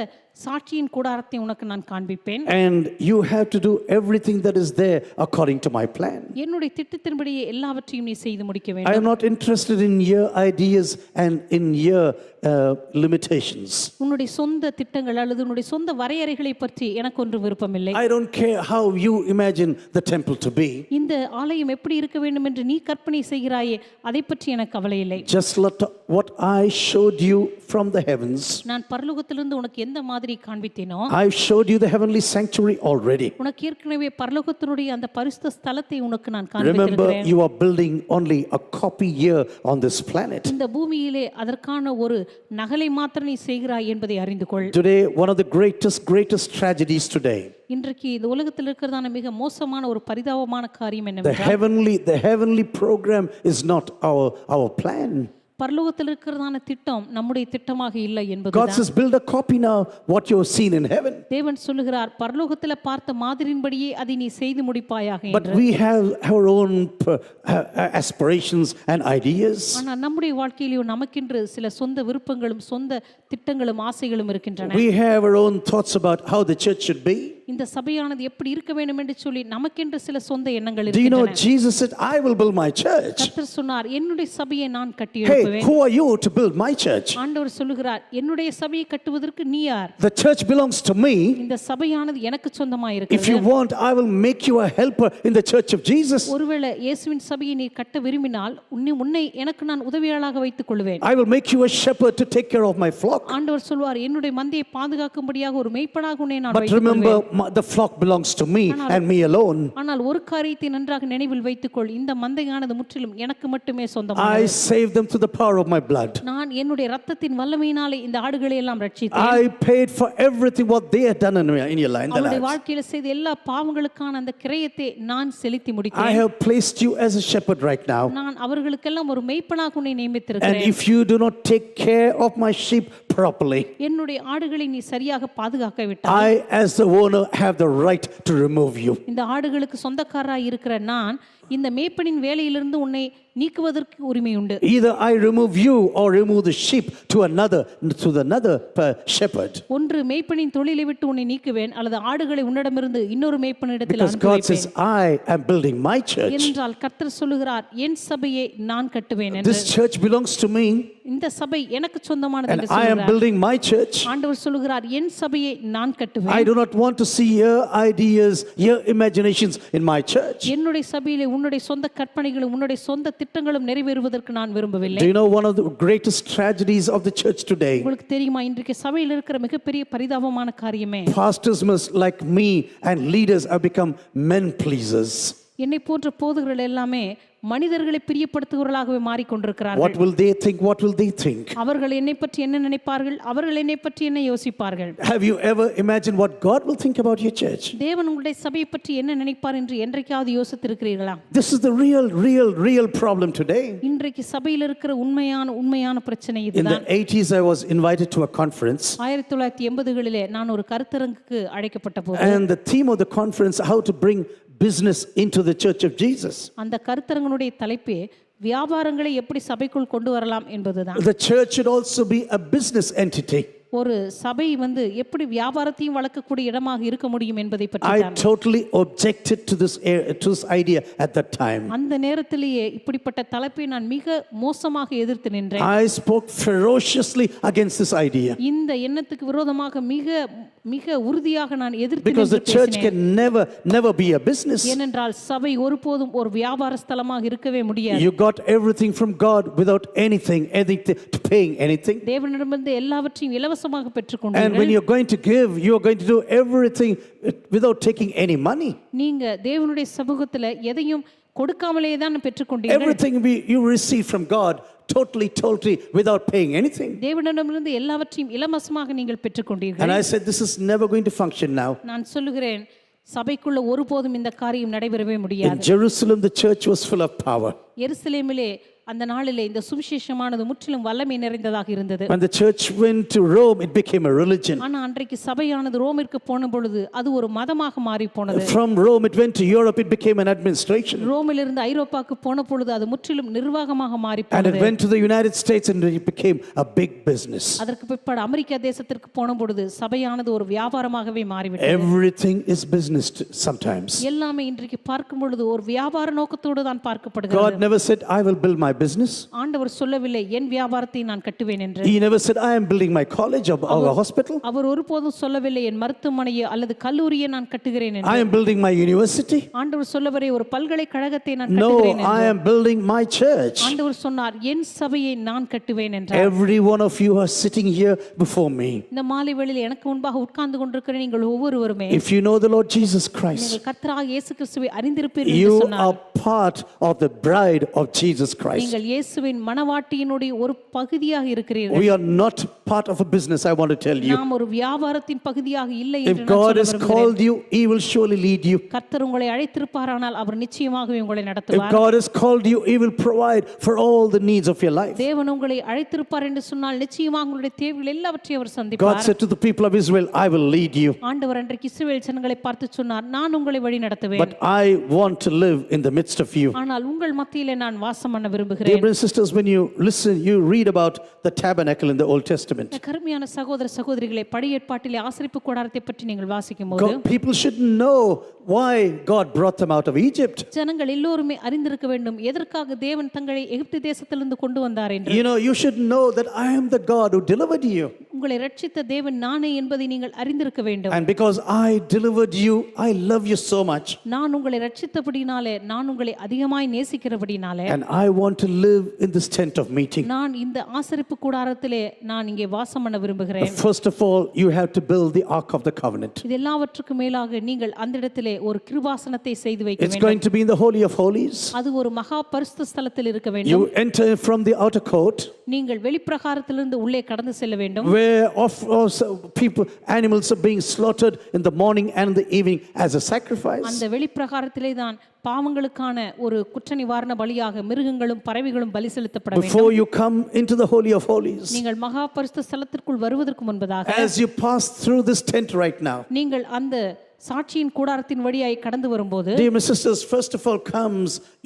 சாட்சியின் கூடாரத்தை உனக்கு நான் காண்பிப்பேன். And you have to do everything that is there according to my plan. என்னுடைய திட்டத்தின்படியே எல்லாவற்றையும் நீ செய்து முடிக்க I வேண்டும். am not interested in your ideas and in your limitations. உன்னுடைய சொந்த திட்டங்கள் அல்லது உன்னுடைய சொந்த வரையறைகளை பற்றி எனக்கு ஒன்று விருப்பமில்லை. I don't care how you imagine the temple to be. இந்த ஆலயம் எப்படி இருக்க வேண்டும் என்று நீ கற்பனை செய்கிறாயே அதை பற்றி எனக்கு கவலை இல்லை. Just let what I showed you from the heavens. நான் பரலோகத்திலிருந்து உனக்கு எந்த மாதிரி காண்பித்தேனோ I've showed you the heavenly sanctuary already. உனக்கு ஏற்கனவே பரலோகத்தினுடைய அந்த பரிசுத்த ஸ்தலத்தை உனக்கு நான் Remember, காண்பித்திருக்கிறேன். you are building only a copy here on this planet. இந்த பூமியிலே அதற்கான ஒரு நகலை மாத்திரம் நீ செய்கிறாய் என்பதை அறிந்து கொள். Today, one of the greatest tragedies today. இன்றைக்கு இந்த உலகத்தில் இருக்கிறதான மிக மோசமான ஒரு பரிதாபமான காரியம் என்னவென்றால் The heavenly program is not our plan. பரலோகத்தில் இருக்கிறதான திட்டம் நம்முடைய திட்டமாக இல்லை God என்பதுதான். says, build a copy now, what you've seen in heaven. தேவன் சொல்லுகிறார் பரலோகத்தில் பார்த்த மாதிரியின்படியே அதை நீ செய்து முடிப்பாயாக But என்று. we have our own aspirations and ideas. ஆனால் நம்முடைய வாழ்க்கையிலும் நமக்கென்று சில சொந்த விருப்பங்களும் சொந்த திட்டங்களும் ஆசைகளும் இருக்கின்றன. We have our own thoughts about how the church should be. இந்த சபையானது எப்படி இருக்க வேண்டும் என்று சொல்லி நமக்கென்று சில சொந்த எண்ணங்கள் Do you know இருக்கின்றன. Jesus said, I will build my church. கர்த்தர் சொன்னார் என்னுடைய சபையை நான் கட்டி Hey, எழுப்புவேன். who are you to build my church? ஆண்டவர் சொல்லுகிறார் என்னுடைய சபையை கட்டுவதற்கு நீ யார்? The church belongs to me. இந்த சபையானது எனக்கு சொந்தமாக If you இருக்கிறது. want, I will make you a helper in the church of Jesus. ஒருவேளை இயேசுவின் சபையை நீ கட்ட விரும்பினால் உன்னை எனக்கு நான் உதவியாளராக வைத்துக் கொள்வேன். I will make you a shepherd to take care of my flock. ஆண்டவர் சொல்வார் என்னுடைய மந்தையை பாதுகாக்கும்படியாக ஒரு மேய்ப்பனாக உன்னை நான் But வைத்துக் remember, கொள்வேன். the flock belongs to me and me alone. ஆனால் ஒரு காரியத்தை நன்றாக நினைவில் வைத்துக்கொள் இந்த மந்தையானது முற்றிலும் எனக்கு மட்டுமே I சொந்தமானது. saved them through the power of my blood. நான் என்னுடைய ரத்தத்தின் வல்லமையினாலே இந்த ஆடுகளை எல்லாம் ரட்சித்தேன். I paid for everything what they had done in your life. அவருடைய வாழ்க்கையில செய்த எல்லா பாவங்களுக்கான அந்த கிரயத்தை நான் செலுத்தி I முடித்தேன். have placed you as a shepherd right now. நான் அவர்களுக்கெல்லாம் ஒரு மேய்ப்பனாக உன்னை And நியமித்திருக்கிறேன். if you do not take care of my sheep properly, என்னுடைய ஆடுகளை நீ சரியாக பாதுகாக்கவிட்டால் I as the owner have the right to remove you. இந்த ஆடுகளுக்கு சொந்தக்காரராய் இருக்கிற நான் இந்த மேய்ப்பனின் வேலையிலிருந்து உன்னை நீக்குவதற்கு உரிமை உண்டு. Either I remove you or remove the sheep to another shepherd. ஒன்று மேய்ப்பனின் தொழிலை விட்டு உன்னை நீக்குவேன் அல்லது ஆடுகளை உன்னிடமிருந்து இன்னொரு மேய்ப்பனிடத்தில் Because அனுப்பி God வைப்பேன். says, I am building my church. என்றால் கர்த்தர் சொல்லுகிறார் என் சபையை நான் கட்டுவேன் என்று. This church belongs to me இந்த சபை எனக்கு சொந்தமானது and என்று I am சொல்லுகிறார். building my church. ஆண்டவர் சொல்லுகிறார் என் சபையை நான் I கட்டுவேன். do not want to see your ideas, your imaginations in my church. என்னுடைய சபையிலே உன்னுடைய சொந்த கற்பனைகளும் உன்னுடைய சொந்த திட்டங்களும் நிறைவேறுவதற்கு நான் விரும்பவில்லை. Do you know one of the greatest tragedies of the church today? உங்களுக்கு தெரியுமா இன்றைக்கு சபையில் இருக்கிற மிகப்பெரிய பரிதாபமான காரியமே Pastors must, like me, and leaders have become men pleasers. என்னை போன்ற போதகர்கள் எல்லாமே மனிதர்களை பிரியப்படுத்துகிறவர்களாகவே மாறிக்கொண்டிருக்கிறார்கள். What will they think? What will they think? அவர்கள் என்னை பற்றி என்ன நினைப்பார்கள்? அவர்கள் என்னை பற்றி என்ன யோசிப்பார்கள்? Have you ever imagined what God will think about your church? தேவன் உங்களுடைய சபையை பற்றி என்ன நினைப்பார் என்று என்றைக்காவது யோசித்திருக்கிறீர்களா? This is the real problem today. இன்றைக்கு சபையில் இருக்கிற உண்மையான பிரச்சனை In the இதுதான். 80s, I was invited to a conference, 1980களிலே நான் ஒரு கருத்தரங்குக்கு அழைக்கப்பட்ட போது and the theme of the conference, how to bring business into the church of Jesus. அந்த கருத்தரங்கனுடைய தலைப்பே வியாபாரங்களை எப்படி சபைக்குள் கொண்டு வரலாம் என்பதுதான். The church should also be a business entity. ஒரு சபை எப்படி வியாபாரத்தையும் வளர்க்கக்கூடிய இடமாக இருக்க முடியும் என்பதை பற்றி I தான். totally objected to this idea at that time. அந்த நேரத்திலேயே இப்படிப்பட்ட தலைப்பை நான் மிக மோசமாக எதிர்த்து நின்றேன். I spoke ferociously against this idea. இந்த எண்ணத்துக்கு விரோதமாக மிக உறுதியாக நான் எதிர்த்து Because the church can never be a business. ஏனென்றால் சபை ஒருபோதும் ஒரு வியாபார ஸ்தலமாக இருக்கவே முடியாது. You got everything from God without anything paying anything. தேவனிடமிருந்து எல்லாவற்றையும் இலவசமாக And when பெற்றுக்கொண்டீர்கள். you're going to give, you're going to do everything without taking any money. நீங்க தேவனுடைய சமூகத்துல எதையும் கொடுக்காமலே தான் பெற்றுக்கொண்டீர்கள். Everything you receive from God totally without paying anything. தேவனிடமிருந்து எல்லாவற்றையும் இலவசமாக நீங்கள் பெற்றுக்கொண்டீர்கள். And I said, this is never going to function now. நான் சொல்லுகிறேன் சபைக்குள்ள ஒருபோதும் இந்த காரியம் நடைபெறவே முடியாது. In Jerusalem, the church was full of power. எருசலேமிலே அந்த நாளிலே இந்த சுவிசேஷமானது முற்றிலும் வல்லமை நிறைந்ததாக இருந்தது. When the church went to Rome, it became a religion. ஆனா அன்றைக்கு சபையானது ரோமிற்கு போன பொழுது அது ஒரு மதமாக மாறி போனது. From Rome, it went to Europe, it became an administration. ரோமிலிருந்து ஐரோப்பாவுக்கு போன பொழுது அது முற்றிலும் நிர்வாகமாக மாறி And it போனது. went to the United States and it became a big business. அதற்கு பிற்பாடு அமெரிக்கா தேசத்திற்கு போன பொழுது சபையானது ஒரு வியாபாரமாகவே மாறிவிட்டது. Everything is business sometimes. எல்லாமே இன்றைக்கு பார்க்கும் பொழுது ஒரு வியாபார நோக்கத்தோடு தான் பார்க்கப்படுகிறது. God never said, I will build my business. ஆண்டவர் சொல்லவில்லை என் வியாபாரத்தை நான் கட்டுவேன் என்று. He never said, I am building my college or a hospital. அவர் ஒருபோதும் சொல்லவில்லை என் மருத்துவமனையை அல்லது கல்லூரியை நான் கட்டுகிறேன் என்று. I am building my university. ஆண்டவர் சொல்லவரே ஒரு பல்கலைக்கழகத்தை நான் No, கட்டுகிறேன் என்று. I am building my church. ஆண்டவர் சொன்னார் என் சபையை நான் கட்டுவேன் என்றார். Every one of you are sitting here before me. இந்த மாலை வேளையில் எனக்கு முன்பாக உட்கார்ந்து கொண்டிருக்கிற நீங்கள் ஒவ்வொருவருமே If you know the Lord Jesus Christ, நீங்கள் கர்த்தராகிய இயேசு கிறிஸ்துவை அறிந்திருப்பீர்கள் என்று you சொன்னார். are part of the bride of Jesus Christ. நீங்கள் இயேசுவின் மணவாட்டியினுடைய ஒரு பகுதியாக இருக்கிறீர்கள். We are not part of a business, I want to tell you. நாம் ஒரு வியாபாரத்தின் பகுதியாக இல்லை என்று If நான் God சொல்ல has விரும்புகிறேன். called you, He will surely lead you. கர்த்தர் உங்களை அழைத்திருப்பாரானால் அவர் நிச்சயமாகவே உங்களை If நடத்துவார். God has called you, He will provide for all the needs of your life. தேவன் உங்களை அழைத்திருப்பார் என்று சொன்னால் நிச்சயமாக உங்களுடைய தேவைகள் எல்லாவற்றையும் அவர் God சந்திப்பார். said to the people of Israel, I will lead you. ஆண்டவர் அன்றைக்கு இஸ்ரவேல் ஜனங்களை பார்த்து சொன்னார் நான் உங்களை வழி நடத்துவேன். But I want to live in the midst of you. ஆனால் உங்கள் மத்தியிலே நான் வாசம் பண்ண Dear விரும்புகிறேன். brothers and sisters, when you listen, you read about the tabernacle in the Old Testament. கருமையான சகோதர சகோதரிகளை பழைய ஏற்பாட்டிலே ஆசரிப்பு கூடாரத்தை பற்றி நீங்கள் வாசிக்கும் போது People should know why God brought them out of Egypt. ஜனங்கள் எல்லோருமே அறிந்திருக்க வேண்டும் எதற்காக தேவன் தங்களை எகிப்து தேசத்திலிருந்து கொண்டு வந்தார் என்று. You know, you should know that I am the God who delivered you. உங்களை ரட்சித்த தேவன் நானே என்பதை நீங்கள் அறிந்திருக்க வேண்டும். And because I delivered you, I love you so much. நான் உங்களை ரட்சித்தபடினாலே நான் உங்களை அதிகமாய் நேசிக்கிறபடினாலே And I want to live in this tent of meeting. நான் இந்த ஆசரிப்பு கூடாரத்திலே நான் இங்கே வாசம் பண்ண விரும்புகிறேன். First of all, you have to build the Ark of the Covenant. இது எல்லாவற்றுக்கும் மேலாக நீங்கள் அந்த இடத்திலே ஒரு கிருபாசனத்தை செய்து வைக்க It's வேண்டும். going to be in the Holy of Holies. அது ஒரு மகா பரிசுத்த ஸ்தலத்தில் இருக்க வேண்டும். You enter from the outer court, நீங்கள் வெளிப்பிரகாரத்திலிருந்து உள்ளே கடந்து செல்ல வேண்டும். where animals are being slaughtered in the morning and in the evening as a sacrifice. அந்த வெளிப்பிரகாரத்திலே தான் பாவங்களுக்கான ஒரு குற்ற நிவாரண பலியாக மிருகங்களும் பறவைகளும் பலி செலுத்தப்பட வேண்டும். Before you come into the Holy of Holies, நீங்கள் மகா பரிசுத்த ஸ்தலத்திற்குள் வருவதற்கு முன்பதாக as you pass through this tent right now, நீங்கள் அந்த சாட்சியின் கூடாரத்தின் வழியாய் கடந்து வரும்போது dear my sisters, first of all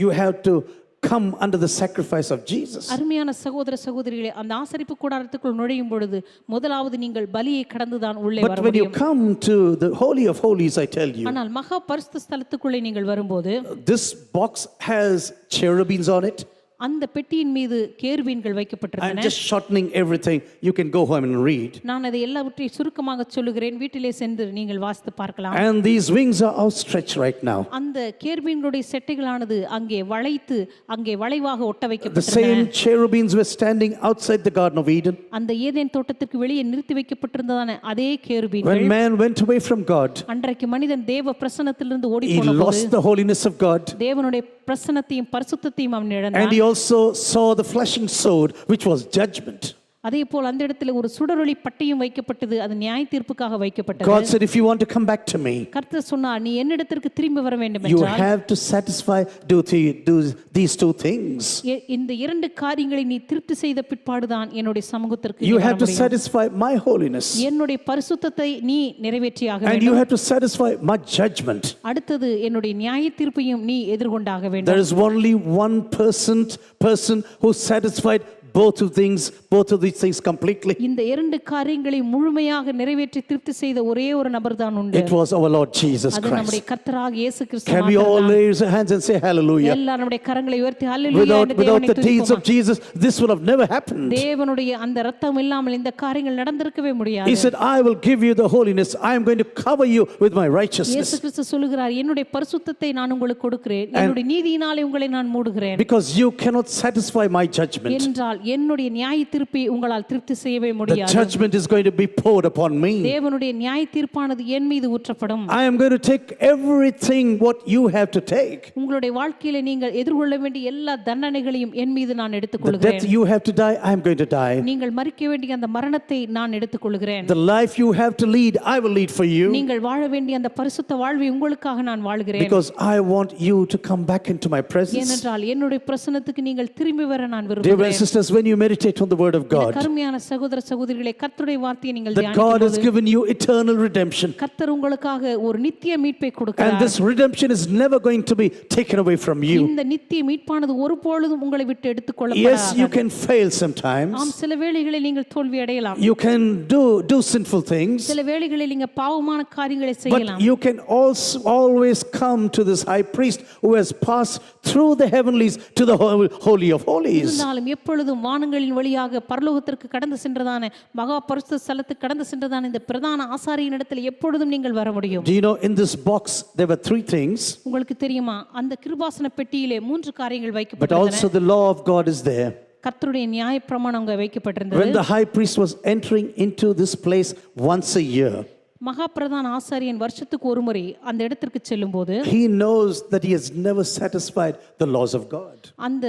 you have to come under the sacrifice of Jesus. அருமையான சகோதர சகோதரிகளே அந்த ஆசரிப்பு கூடாரத்துக்குள் நுழையும் பொழுது முதலாவது நீங்கள் பலியை கடந்துதான் உள்ளே வர But when you முடியும். come to the Holy of Holies, I tell you, ஆனால் மகா பரிசுத்த ஸ்தலத்துக்குள்ளே நீங்கள் வரும்போது this box has cherubims on it. அந்த பெட்டியின் மீது கேருபீன்கள் I'm வைக்கப்பட்டிருந்தன. just shortening everything. You can go home and read. நான் அதை எல்லாவற்றையும் சுருக்கமாக சொல்லுகிறேன், வீட்டிலே சென்று நீங்கள் வாசித்து பார்க்கலாம். And these wings are outstretched right now. அந்த கேருபீன்களுடைய செட்டைகளானது அங்கே வளைத்து அங்கே வளைவாக ஒட்ட The வைக்கப்பட்டிருந்தன. same cherubims were standing outside the Garden of Eden. அந்த ஏதேன் தோட்டத்திற்கு வெளியே நிறுத்தி வைக்கப்பட்டிருந்ததான அதே When கேருபீன்கள் man went away from God, அன்றைக்கு மனிதன் தேவ பிரசன்னத்திலிருந்து ஓடி he போன போது lost the holiness of God. தேவனுடைய பிரசன்னத்தையும் பரிசுத்தத்தையும் அவன் And இழந்தான். he also saw the flashing sword, which was judgment. அதே போல் அந்த இடத்துல ஒரு சுடரொளி பட்டியும் வைக்கப்பட்டது, அது நியாய தீர்ப்புக்காக வைக்கப்பட்டது. God said, if you want to come back to me, கர்த்தர் சொன்னார் நீ என்னிடத்திற்கு திரும்பி வர வேண்டும் you என்றால் have to do these two things. இந்த இரண்டு காரியங்களை நீ திருப்தி செய்த பிற்பாடுதான் என்னுடைய சமூகத்திற்கு நீ You வர have to முடியும். satisfy my holiness, என்னுடைய பரிசுத்தத்தை நீ நிறைவேற்றியாக and you வேண்டும். have to satisfy my judgment. அடுத்தது என்னுடைய நியாய தீர்ப்பையும் நீ எதிர்கொண்டாக There வேண்டும். is only one person who satisfied both of these things completely. இந்த இரண்டு காரியங்களை முழுமையாக நிறைவேற்றி திருப்தி செய்த ஒரே ஒரு நபர் தான் உண்டு. It was our Lord Jesus அது நம்முடைய Christ. கர்த்தராகிய இயேசு கிறிஸ்து Can we all மாத்திரம்தான். raise our hands and say hallelujah? எல்லாரும் நம்முடைய கரங்களை உயர்த்தி ஹல்லேலூயா Without என்று தேவனை the deeds of துதிப்போமா. Jesus, this would have never happened. தேவனுடைய அந்த இரத்தம் இல்லாமல் இந்த காரியங்கள் நடந்திருக்கவே முடியாது. He said, I will give you the holiness. I am going to cover you with my righteousness. இயேசு கிறிஸ்து சொல்லுகிறார் என்னுடைய பரிசுத்தத்தை நான் உங்களுக்கு கொடுக்கிறேன், என்னுடைய நீதியினாலே உங்களை நான் மூடுகிறேன். Because you cannot satisfy my judgment. என்றால் என்னுடைய நியாய தீர்ப்பை உங்களால் திருப்தி செய்யவே The முடியாது. judgment is going to be poured upon me. தேவனுடைய நியாய தீர்ப்பானது என் மீது ஊற்றப்படும். I am going to take everything what you have to take. உங்களுடைய வாழ்க்கையில நீங்கள் எதிர்கொள்ள வேண்டிய எல்லா தண்டனைகளையும் என் மீது நான் The எடுத்துக்கொள்கிறேன். death you have to die, I am going to die. நீங்கள் மரிக்க வேண்டிய அந்த மரணத்தை நான் எடுத்துக்கொள்கிறேன். The life you have to lead, I will lead for you. நீங்கள் வாழ வேண்டிய அந்த பரிசுத்த வாழ்வை உங்களுக்காக நான் வாழ்கிறேன். Because I want you to come back into my presence. ஏனென்றால் என்னுடைய பிரசன்னத்துக்கு நீங்கள் திரும்பி வர நான் Dear brothers and விரும்புகிறேன். sisters, when you meditate on the word of God, கருமையான சகோதர சகோதரிகளே, கர்த்தருடைய வார்த்தையை நீங்கள் that God has given you eternal redemption. கர்த்தர் உங்களுக்காக ஒரு நித்திய மீட்பை And கொடுக்கிறார். this redemption is never going to be taken away from you. இந்த நித்திய மீட்பானது ஒருபொழுதும் உங்களை விட்டு Yes, எடுத்துக்கொள்ளப்படாது. you can fail sometimes. ஆம், சில வேளைகளில் நீங்கள் தோல்வி அடையலாம். You can do sinful things. சில வேளைகளில் நீங்க பாவமான காரியங்களை But செய்யலாம். you can also always come to this high priest who has passed through the heavenlies to the holy of holies. இருந்தாலும் எப்பொழுதும் வானங்களின் வழியாக பரலோகத்திற்கு கடந்து சென்றதான மகா பரிசுத்த ஸ்தலத்துக்கு கடந்து சென்றதான இந்த பிரதான ஆசாரியின் இடத்தில் எப்பொழுதும் நீங்கள் வர முடியும். Do you know, in this box there were 3 things, உங்களுக்கு தெரியுமா, அந்த கிருபாசன பெட்டியிலே 3 காரியங்கள் but வைக்கப்பட்டிருந்தன. also the law of God is there. கர்த்தருடைய நியாயப்பிரமாணம் அங்கே வைக்கப்பட்டிருந்தது. When the high priest was entering into this place once a year, மகா பிரதான ஆசாரியன் வருஷத்துக்கு ஒரு முறை அந்த இடத்திற்கு செல்லும்போது he knows that he has never satisfied the laws of God. அந்த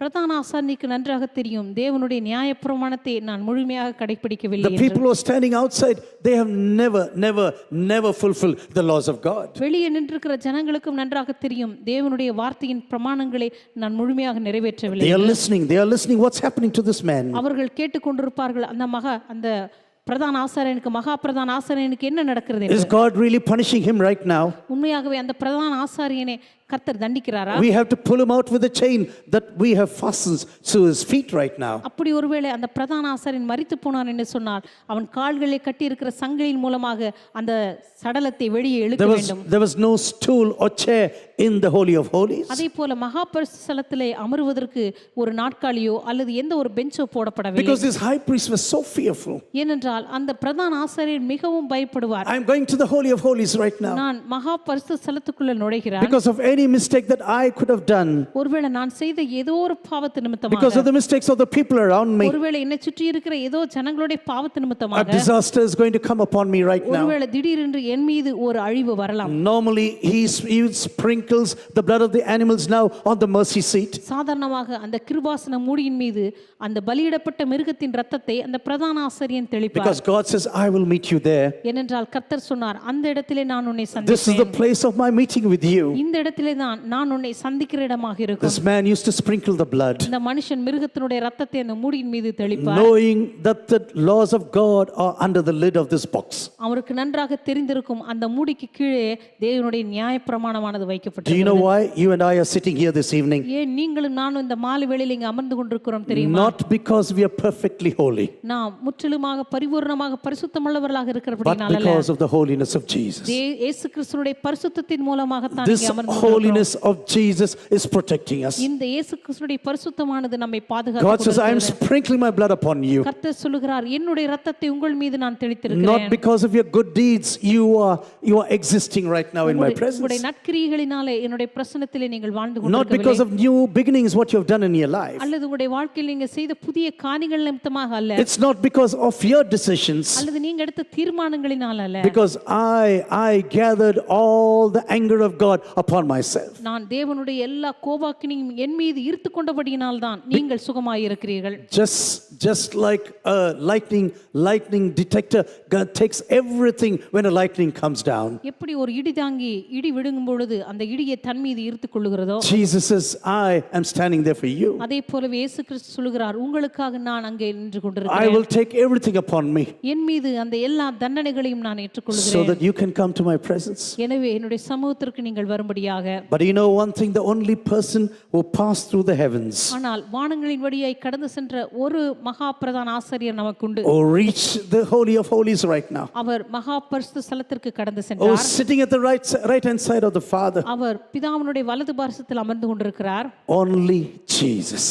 பிரதான ஆசாரியனுக்கு நன்றாக தெரியும், தேவனுடைய நியாயப்பிரமாணத்தை நான் முழுமையாக கடைபிடிக்கவில்லை The என்று. people who are standing outside, they have never fulfilled the laws of God. வெளியே நின்றிருக்கிற ஜனங்களுக்கும் நன்றாக தெரியும், தேவனுடைய வார்த்தையின் பிரமாணங்களை நான் முழுமையாக நிறைவேற்றவில்லை. They are listening what's happening to this man. அவர்கள் கேட்டுக்கொண்டிருப்பார்கள், அந்த பிரதான ஆசாரியனுக்கு, மகா பிரதான ஆசாரியனுக்கு என்ன நடக்கிறது Is என்று. God really punishing him right now? உண்மையாகவே அந்த பிரதான ஆசாரியனை கர்த்தர் தண்டிக்கிறாரா? We have to pull him out with a chain that we have fastened to his feet right now. அப்படி ஒருவேளை அந்த பிரதான ஆசாரியன் மரித்து போனான் என்று சொன்னால் அவன் கால்களை கட்டி இருக்கிற சங்கிலியின் மூலமாக அந்த சடலத்தை வெளியே இழுக்க வேண்டும். There was no stool or chair in the holy of holies. அதே போல மகா பரிசுத்த ஸ்தலத்திலே அமருவதற்கு ஒரு நாற்காலியோ அல்லது எந்த ஒரு பெஞ்சோ போடப்படவில்லை. Because this high priest was so fearful. ஏனென்றால் அந்த பிரதான ஆசாரியர் மிகவும் பயப்படுவார். I am going to the holy of holies right now. நான் மகா பரிசுத்த ஸ்தலத்துக்குள்ள நுழைகிறேன். Because of any mistake that I could have done. ஒருவேளை நான் செய்த ஏதோ ஒரு பாவத்து நிமித்தமாக, Because of the mistakes of the people around me. ஒருவேளை என்னை சுற்றி இருக்கிற ஏதோ ஜனங்களுடைய பாவத்து A நிமித்தமாக disaster is going to come upon me right now. ஒருவேளை திடீரென்று என் மீது ஒரு அழிவு வரலாம். Normally he sprinkles the blood of the animals now on the mercy seat. சாதாரணமாக அந்த கிருபாசன மூடியின் மீது அந்த பலியிடப்பட்ட மிருகத்தின் இரத்தத்தை அந்த பிரதான ஆசாரியன் தெளிப்பார். Because God says, I will meet you there. ஏனென்றால் கர்த்தர் சொன்னார், அந்த இடத்திலே நான் உன்னை This is the சந்திப்பேன். place of my meeting with you. இந்த இடத்திலே தான் நான் உன்னை சந்திக்கிற இடமாக இருக்கும். This man used to sprinkle the blood, இந்த மனுஷன் மிருகத்தினுடைய இரத்தத்தை அந்த மூடியின் மீது தெளிப்பார். knowing that the laws of God are under the lid of this box. அவருக்கு நன்றாக தெரிந்திருக்கும் அந்த மூடிக்கு கீழே தேவனுடைய நியாயப்பிரமாணமானது Do you know வைக்கப்பட்டிருக்கிறது. why you and I are sitting here this evening? ஏன் நீங்களும் நானும் இந்த மாலை வேளையில் இங்கே அமர்ந்து கொண்டிருக்கிறோம் தெரியுமா? Not because we are perfectly holy, நாம் முற்றிலுமாக பரிபூர்ணமாக பரிசுத்தமுள்ளவர்களாக but இருக்கிறபடினால அல்ல, because of the holiness of Jesus. இயேசு கிறிஸ்துவினுடைய பரிசுத்தத்தின் மூலமாக தான் This இங்கே அமர்ந்து கொண்டிருக்கிறோம். holiness of Jesus is protecting us. இந்த இயேசு கிறிஸ்துவினுடைய பரிசுத்தமானது நம்மை God பாதுகாத்து says, I am கொண்டிருக்கிறது. sprinkling my blood upon you. கர்த்தர் சொல்லுகிறார், என்னுடைய இரத்தத்தை உங்கள் மீது நான் Not தெளித்திருக்கிறேன். because of your good deeds you are existing right now in my உங்களுடைய presence. நற்கிரியைகளினாலே என்னுடைய பிரசன்னத்திலே நீங்கள் வாழ்ந்து Not கொண்டிருக்கவில்லை. because of new beginnings what you have done in your life. அல்லது உங்களுடைய வாழ்க்கையில் நீங்க செய்த புதிய காரியங்கள் நிமித்தமாக அல்ல, It's not because of your decisions. அல்லது நீங்க எடுத்த தீர்மானங்களினால் அல்ல. Because I gathered all the anger of God upon myself. நான் தேவனுடைய எல்லா கோபாக்கினையும் என் மீது ஈர்த்து கொண்டபடியினால் தான் நீங்கள் சுகமாய் இருக்கிறீர்கள். Just like a lightning detector, God takes everything when a lightning comes down. எப்படி ஒரு இடி தாங்கி இடி விழுங்கும் பொழுது அந்த இடியை தன் மீது ஈர்த்து கொள்ளுகிறதோ, Jesus says, I am standing there for you. அதே போலவே இயேசு கிறிஸ்து சொல்லுகிறார், உங்களுக்காக நான் அங்கே நின்று I கொண்டிருக்கிறேன். will take everything upon me என் மீது அந்த எல்லா தண்டனைகளையும் நான் so ஏற்றுக்கொள்கிறேன். that you can come to my presence. எனவே என்னுடைய சமூகத்திற்கு நீங்கள் வரும்படியாக. But you know one thing, the only person who passed through the heavens, ஆனால் வானங்களின் வழியாய் கடந்து சென்ற ஒரு மகா பிரதான ஆசாரியர் நமக்குண்டு. who reached the holy of holies right now, அவர் மகா பரிசுத்த ஸ்தலத்திற்கு கடந்து who சென்றார். is sitting at the right hand side of the Father, அவர் பிதாவினுடைய வலது பார்சத்தில் அமர்ந்து கொண்டிருக்கிறார். only Jesus.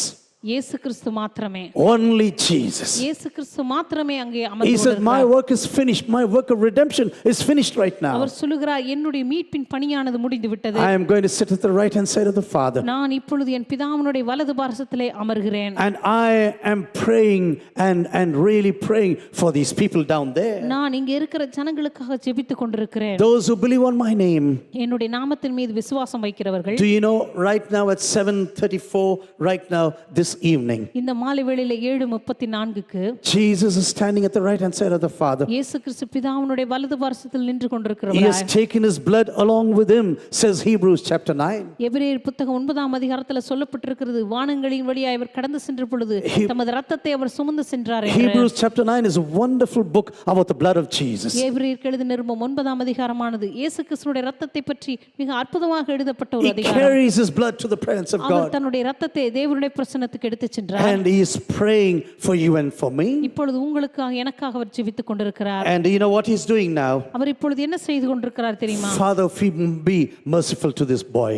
இயேசு கிறிஸ்து மாத்திரமே. Only Jesus. இயேசு கிறிஸ்து மாத்திரமே அங்கே He அமர்ந்து said, my கொண்டிருக்கிறார். work is finished. My work of redemption is finished right now. அவர் சொல்லுகிறார், என்னுடைய மீட்பின் பணியானது முடிந்து விட்டது. I am going to sit at the right hand side of the Father. நான் இப்பொழுது என் பிதாவினுடைய வலது பார்சத்திலே அமர்கிறேன். And I am praying and really praying for these people down there. நான் இங்கே இருக்கிற ஜனங்களுக்காக ஜெபித்துக் கொண்டிருக்கிறேன். Those who believe on my name. என்னுடைய நாமத்தின் மீது விசுவாசம் வைக்கிறவர்கள். Do you know right now at 7:34 right now this this evening, இந்த மாலை வேளையில 7:34க்கு Jesus is standing at the right hand side of the Father. இயேசு கிறிஸ்து பிதாவினுடைய வலது பார்சத்தில் நின்று He கொண்டிருக்கிறவராய் has taken his blood along with him, says Hebrews chapter 9. எபிரேயர் புத்தகம் 9ஆம் அதிகாரத்தில் சொல்லப்பட்டிருக்கிறது, வானங்களின் வழியாய் அவர் கடந்து சென்ற பொழுது தமது இரத்தத்தை அவர் சுமந்து சென்றார் என்று. Hebrews chapter 9 is a wonderful book about the blood of Jesus. எபிரேயருக்கு எழுதின நிருபம் 9ஆம் அதிகாரமானது இயேசு கிறிஸ்துவின் இரத்தத்தை பற்றி மிக அற்புதமாக எழுதப்பட்ட ஒரு He அதிகாரம். carries his blood to the presence of our God, தன்னுடைய இரத்தத்தை தேவனுடைய பிரசன்னத்துக்கு எடுத்துச் சென்றார். and he is praying for you and for me. இப்பொழுது உங்களுக்காக எனக்காக அவர் ஜெபித்துக் கொண்டிருக்கிறார். And you know what he's doing now? அவர் இப்பொழுது என்ன செய்து கொண்டிருக்கிறார் தெரியுமா? Father, be merciful to this boy.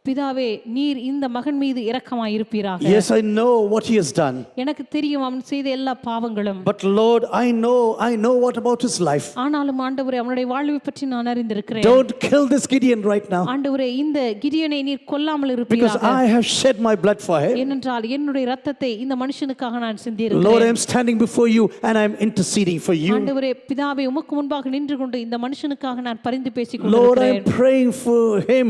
பிதாவே, நீர் இந்த மகன் மீது இரக்கமாய் இருப்பீராக. Yes, I know what he has done. எனக்கு தெரியும் அவன் செய்த எல்லா பாவங்களும். But Lord, I know what about his life. ஆனாலும் ஆண்டவரே, அவனுடைய வாழ்வை பற்றி நான் அறிந்திருக்கிறேன். Don't kill this Gideon right now, ஆண்டவரே, இந்த கிதியோனை நீர் கொல்லாமல் because இருப்பீராக. I have shed my blood for him. ஏனென்றால் என்னுடைய இரத்தத்தை இந்த மனுஷனுக்காக நான் Lord, சிந்தியிருக்கிறேன். I am standing before you and I am interceding for you. ஆண்டவரே, பிதாவே, உமக்கு முன்பாக நின்று கொண்டு இந்த மனுஷனுக்காக நான் பரிந்து பேசிக் Lord, I கொண்டிருக்கிறேன். am praying for him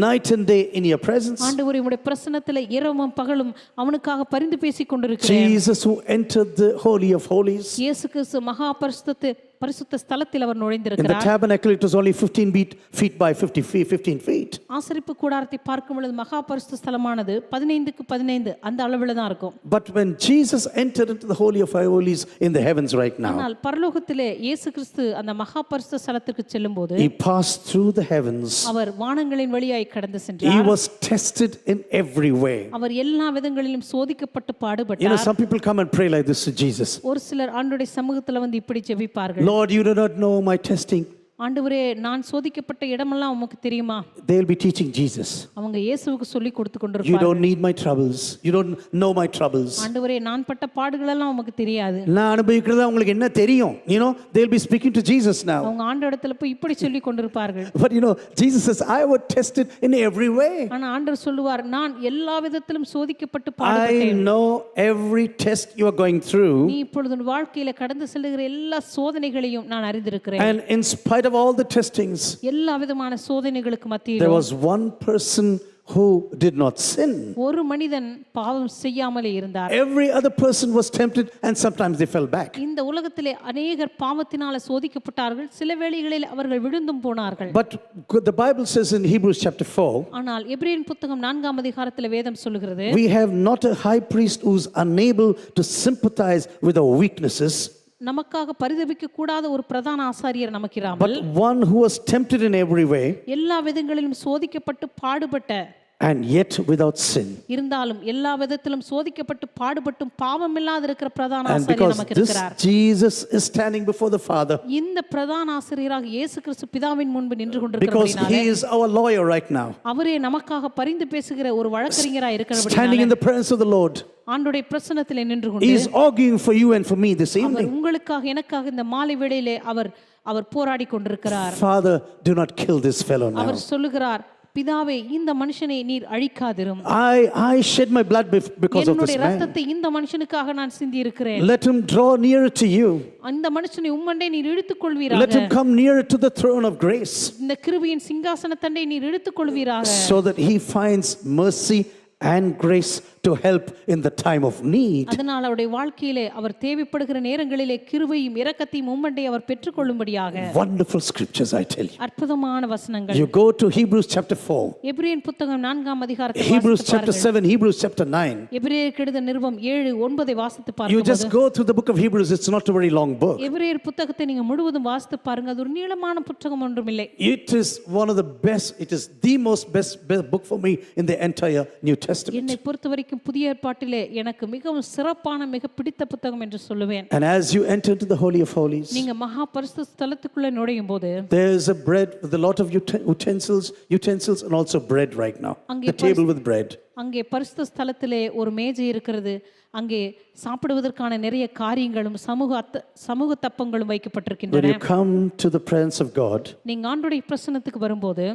night and day in your presence. ஆண்டவரே, உம்முடைய பிரசன்னத்திலே இரவும் பகலும் அவனுக்காக பரிந்து பேசிக் கொண்டிருக்கிறேன். Jesus, who entered the Holy of Holies. இயேசு கிறிஸ்து மகா பரிசுத்த ஸ்தலத்தில் அவர் In the நுழைந்திருக்கிறார். tabernacle, it was only 15 feet by 15 feet. ஆசரிப்பு கூடாரத்தை பார்க்கும் பொழுது மகா பரிசுத்த ஸ்தலமானது 15க்கு 15 அந்த அளவுல தான் இருக்கும். But when Jesus entered into the Holy of Holies in the heavens right now, ஆனால் பரலோகத்திலே இயேசு கிறிஸ்து அந்த மகா பரிசுத்த ஸ்தலத்துக்கு செல்லும்போது he passed through the heavens. அவர் வானங்களின் வழியாய் கடந்து He சென்றார். was tested in every way. அவர் எல்லா விதங்களிலும் சோதிக்கப்பட்டு You know, பாடுபட்டார். some people come and pray like this to Jesus. ஒரு சிலர் ஆண்டவருடைய சமூகத்துல வந்து இப்படி ஜெபிப்பார்கள். Lord, you do not know my testing. ஆண்டவரே, நான் சோதிக்கப்பட்ட இடமெல்லாம் உமக்கு தெரியுமா? They'll be teaching Jesus. அவங்க இயேசுவுக்கு சொல்லி கொடுத்து You கொண்டிருப்பார்கள். don't need my troubles. You don't know my troubles. ஆண்டவரே, நான் பட்ட பாடுகள் எல்லாம் உமக்கு தெரியாது. நான் அனுபவிக்கிறதா உங்களுக்கு என்ன தெரியும்? You know, they'll be speaking to Jesus now. அவங்க ஆண்டவரிடத்துல போய் இப்படி சொல்லி கொண்டிருப்பார்கள். But you know, Jesus says, I was tested in every way. ஆனா ஆண்டவர் சொல்லுவார், நான் எல்லா விதத்திலும் சோதிக்கப்பட்டு I பாடுபட்டேன். know every test you are going through. நீ இப்பொழுது உன் வாழ்க்கையில கடந்து செல்லுகிற எல்லா சோதனைகளையும் நான் அறிந்திருக்கிறேன். And in spite of all the testings, எல்லா விதமான சோதனைகளுக்கு there மத்தியிலும் was one person who did not sin. ஒரு மனிதன் பாவம் செய்யாமலே இருந்தார். Every other person was tempted and sometimes they fell back. இந்த உலகத்திலே அநேகர் பாவத்தினால சோதிக்கப்பட்டார்கள், சில வேளைகளில் அவர்கள் விழுந்தும் போனார்கள். But the Bible says in Hebrews chapter 4, ஆனால் எபிரேயர் புத்தகம் 4ஆம் அதிகாரத்தில் வேதம் சொல்லுகிறது, we have not a high priest who's unable to sympathize with our weaknesses, நமக்காக பரிதபிக்க கூடாத ஒரு பிரதான ஆசாரியர் நமக்கிராமல், but one who was tempted in every way எல்லா விதங்களிலும் சோதிக்கப்பட்டு பாடுபட்ட, and yet without sin. இருந்தாலும் எல்லா விதத்திலும் சோதிக்கப்பட்டு பாடுபட்டும் பாவம் இல்லாத இருக்கிற பிரதான And ஆசாரியர் because நமக்கு this இருக்கிறார். Jesus is standing before the Father, இந்த பிரதான ஆசிரியராக இயேசு கிறிஸ்து பிதாவின் முன்பு நின்று because கொண்டிருக்கிறபடினாலே, he is our lawyer right now, அவரே நமக்காக பரிந்து பேசுகிற ஒரு வழக்கறிஞராய் standing இருக்கிறபடினாலே, in the presence of the Lord. ஆண்டவருடைய பிரசன்னத்திலே நின்று He கொண்டு is arguing for you and for me this our evening. உங்களுக்காக எனக்காக இந்த மாலை வேளையிலே அவர் போராடி கொண்டிருக்கிறார். Father, do not kill this fellow now. அவர் சொல்லுகிறார், பிதாவே, இந்த மனுஷனை நீர் அழிக்காதிரும். I shed my blood because of this என்னுடைய man. இரத்தத்தை இந்த மனுஷனுக்காக நான் சிந்தி இருக்கிறேன். Let him draw nearer to you. அந்த மனுஷனை உம்மண்டை நீர் இழுத்துக் Let கொள்வீராக. him come nearer to the throne of grace, இந்த கிருபையின் சிங்காசனத்தண்டை நீர் இழுத்துக் கொள்வீராக. so that he finds mercy and grace to help in the time of need. அதனால் அவருடைய வாழ்க்கையிலே அவர் தேவைப்படுகிற நேரங்களிலே கிருபையும் இரக்கத்தையும் உம்மண்டை அவர் பெற்றுக்கொள்ளும்படியாக. Wonderful scriptures, I tell you. அற்புதமான வசனங்கள். You go to Hebrews chapter 4, எபிரேயர் புத்தகம் 4ஆம் அதிகாரத்தை Hebrews வாசித்து chapter பாருங்கள். 7, Hebrews chapter 9. எபிரேயருக்கு எழுதின நிருபம் 7:9 வாசித்து You just பாருங்கள். go through the book of Hebrews. It's not a very long book. எபிரேயர் புத்தகத்தை நீங்க முழுவதும் வாசித்து பாருங்க. அது ஒரு நீளமான புத்தகம் ஒன்றுமில்லை. It is one of the best, it is the most best book for me in the entire New Testament. என்னை பொறுத்தவரைக்கும் புதிய ஏற்பாட்டிலே எனக்கு மிகவும் சிறப்பான மிக பிடித்த புத்தகம் என்று சொல்லுவேன். And as you enter into the Holy of Holies, நீங்க மகா பரிசுத்த ஸ்தலத்துக்குள்ள நுழையும் போது there is a bread with a lot of utensils and also bread right now. The table with bread. அங்கே பரிசுத்த ஸ்தலத்திலே ஒரு மேஜை இருக்கிறது. அங்கே சாப்பிடுவதற்கான நிறைய காரியங்களும் சமூக தப்பங்களும் வைக்கப்பட்டிருக்கின்றன. When you come to the presence of God, நீங்க ஆண்டவருடைய பிரசன்னத்துக்கு வரும்போது,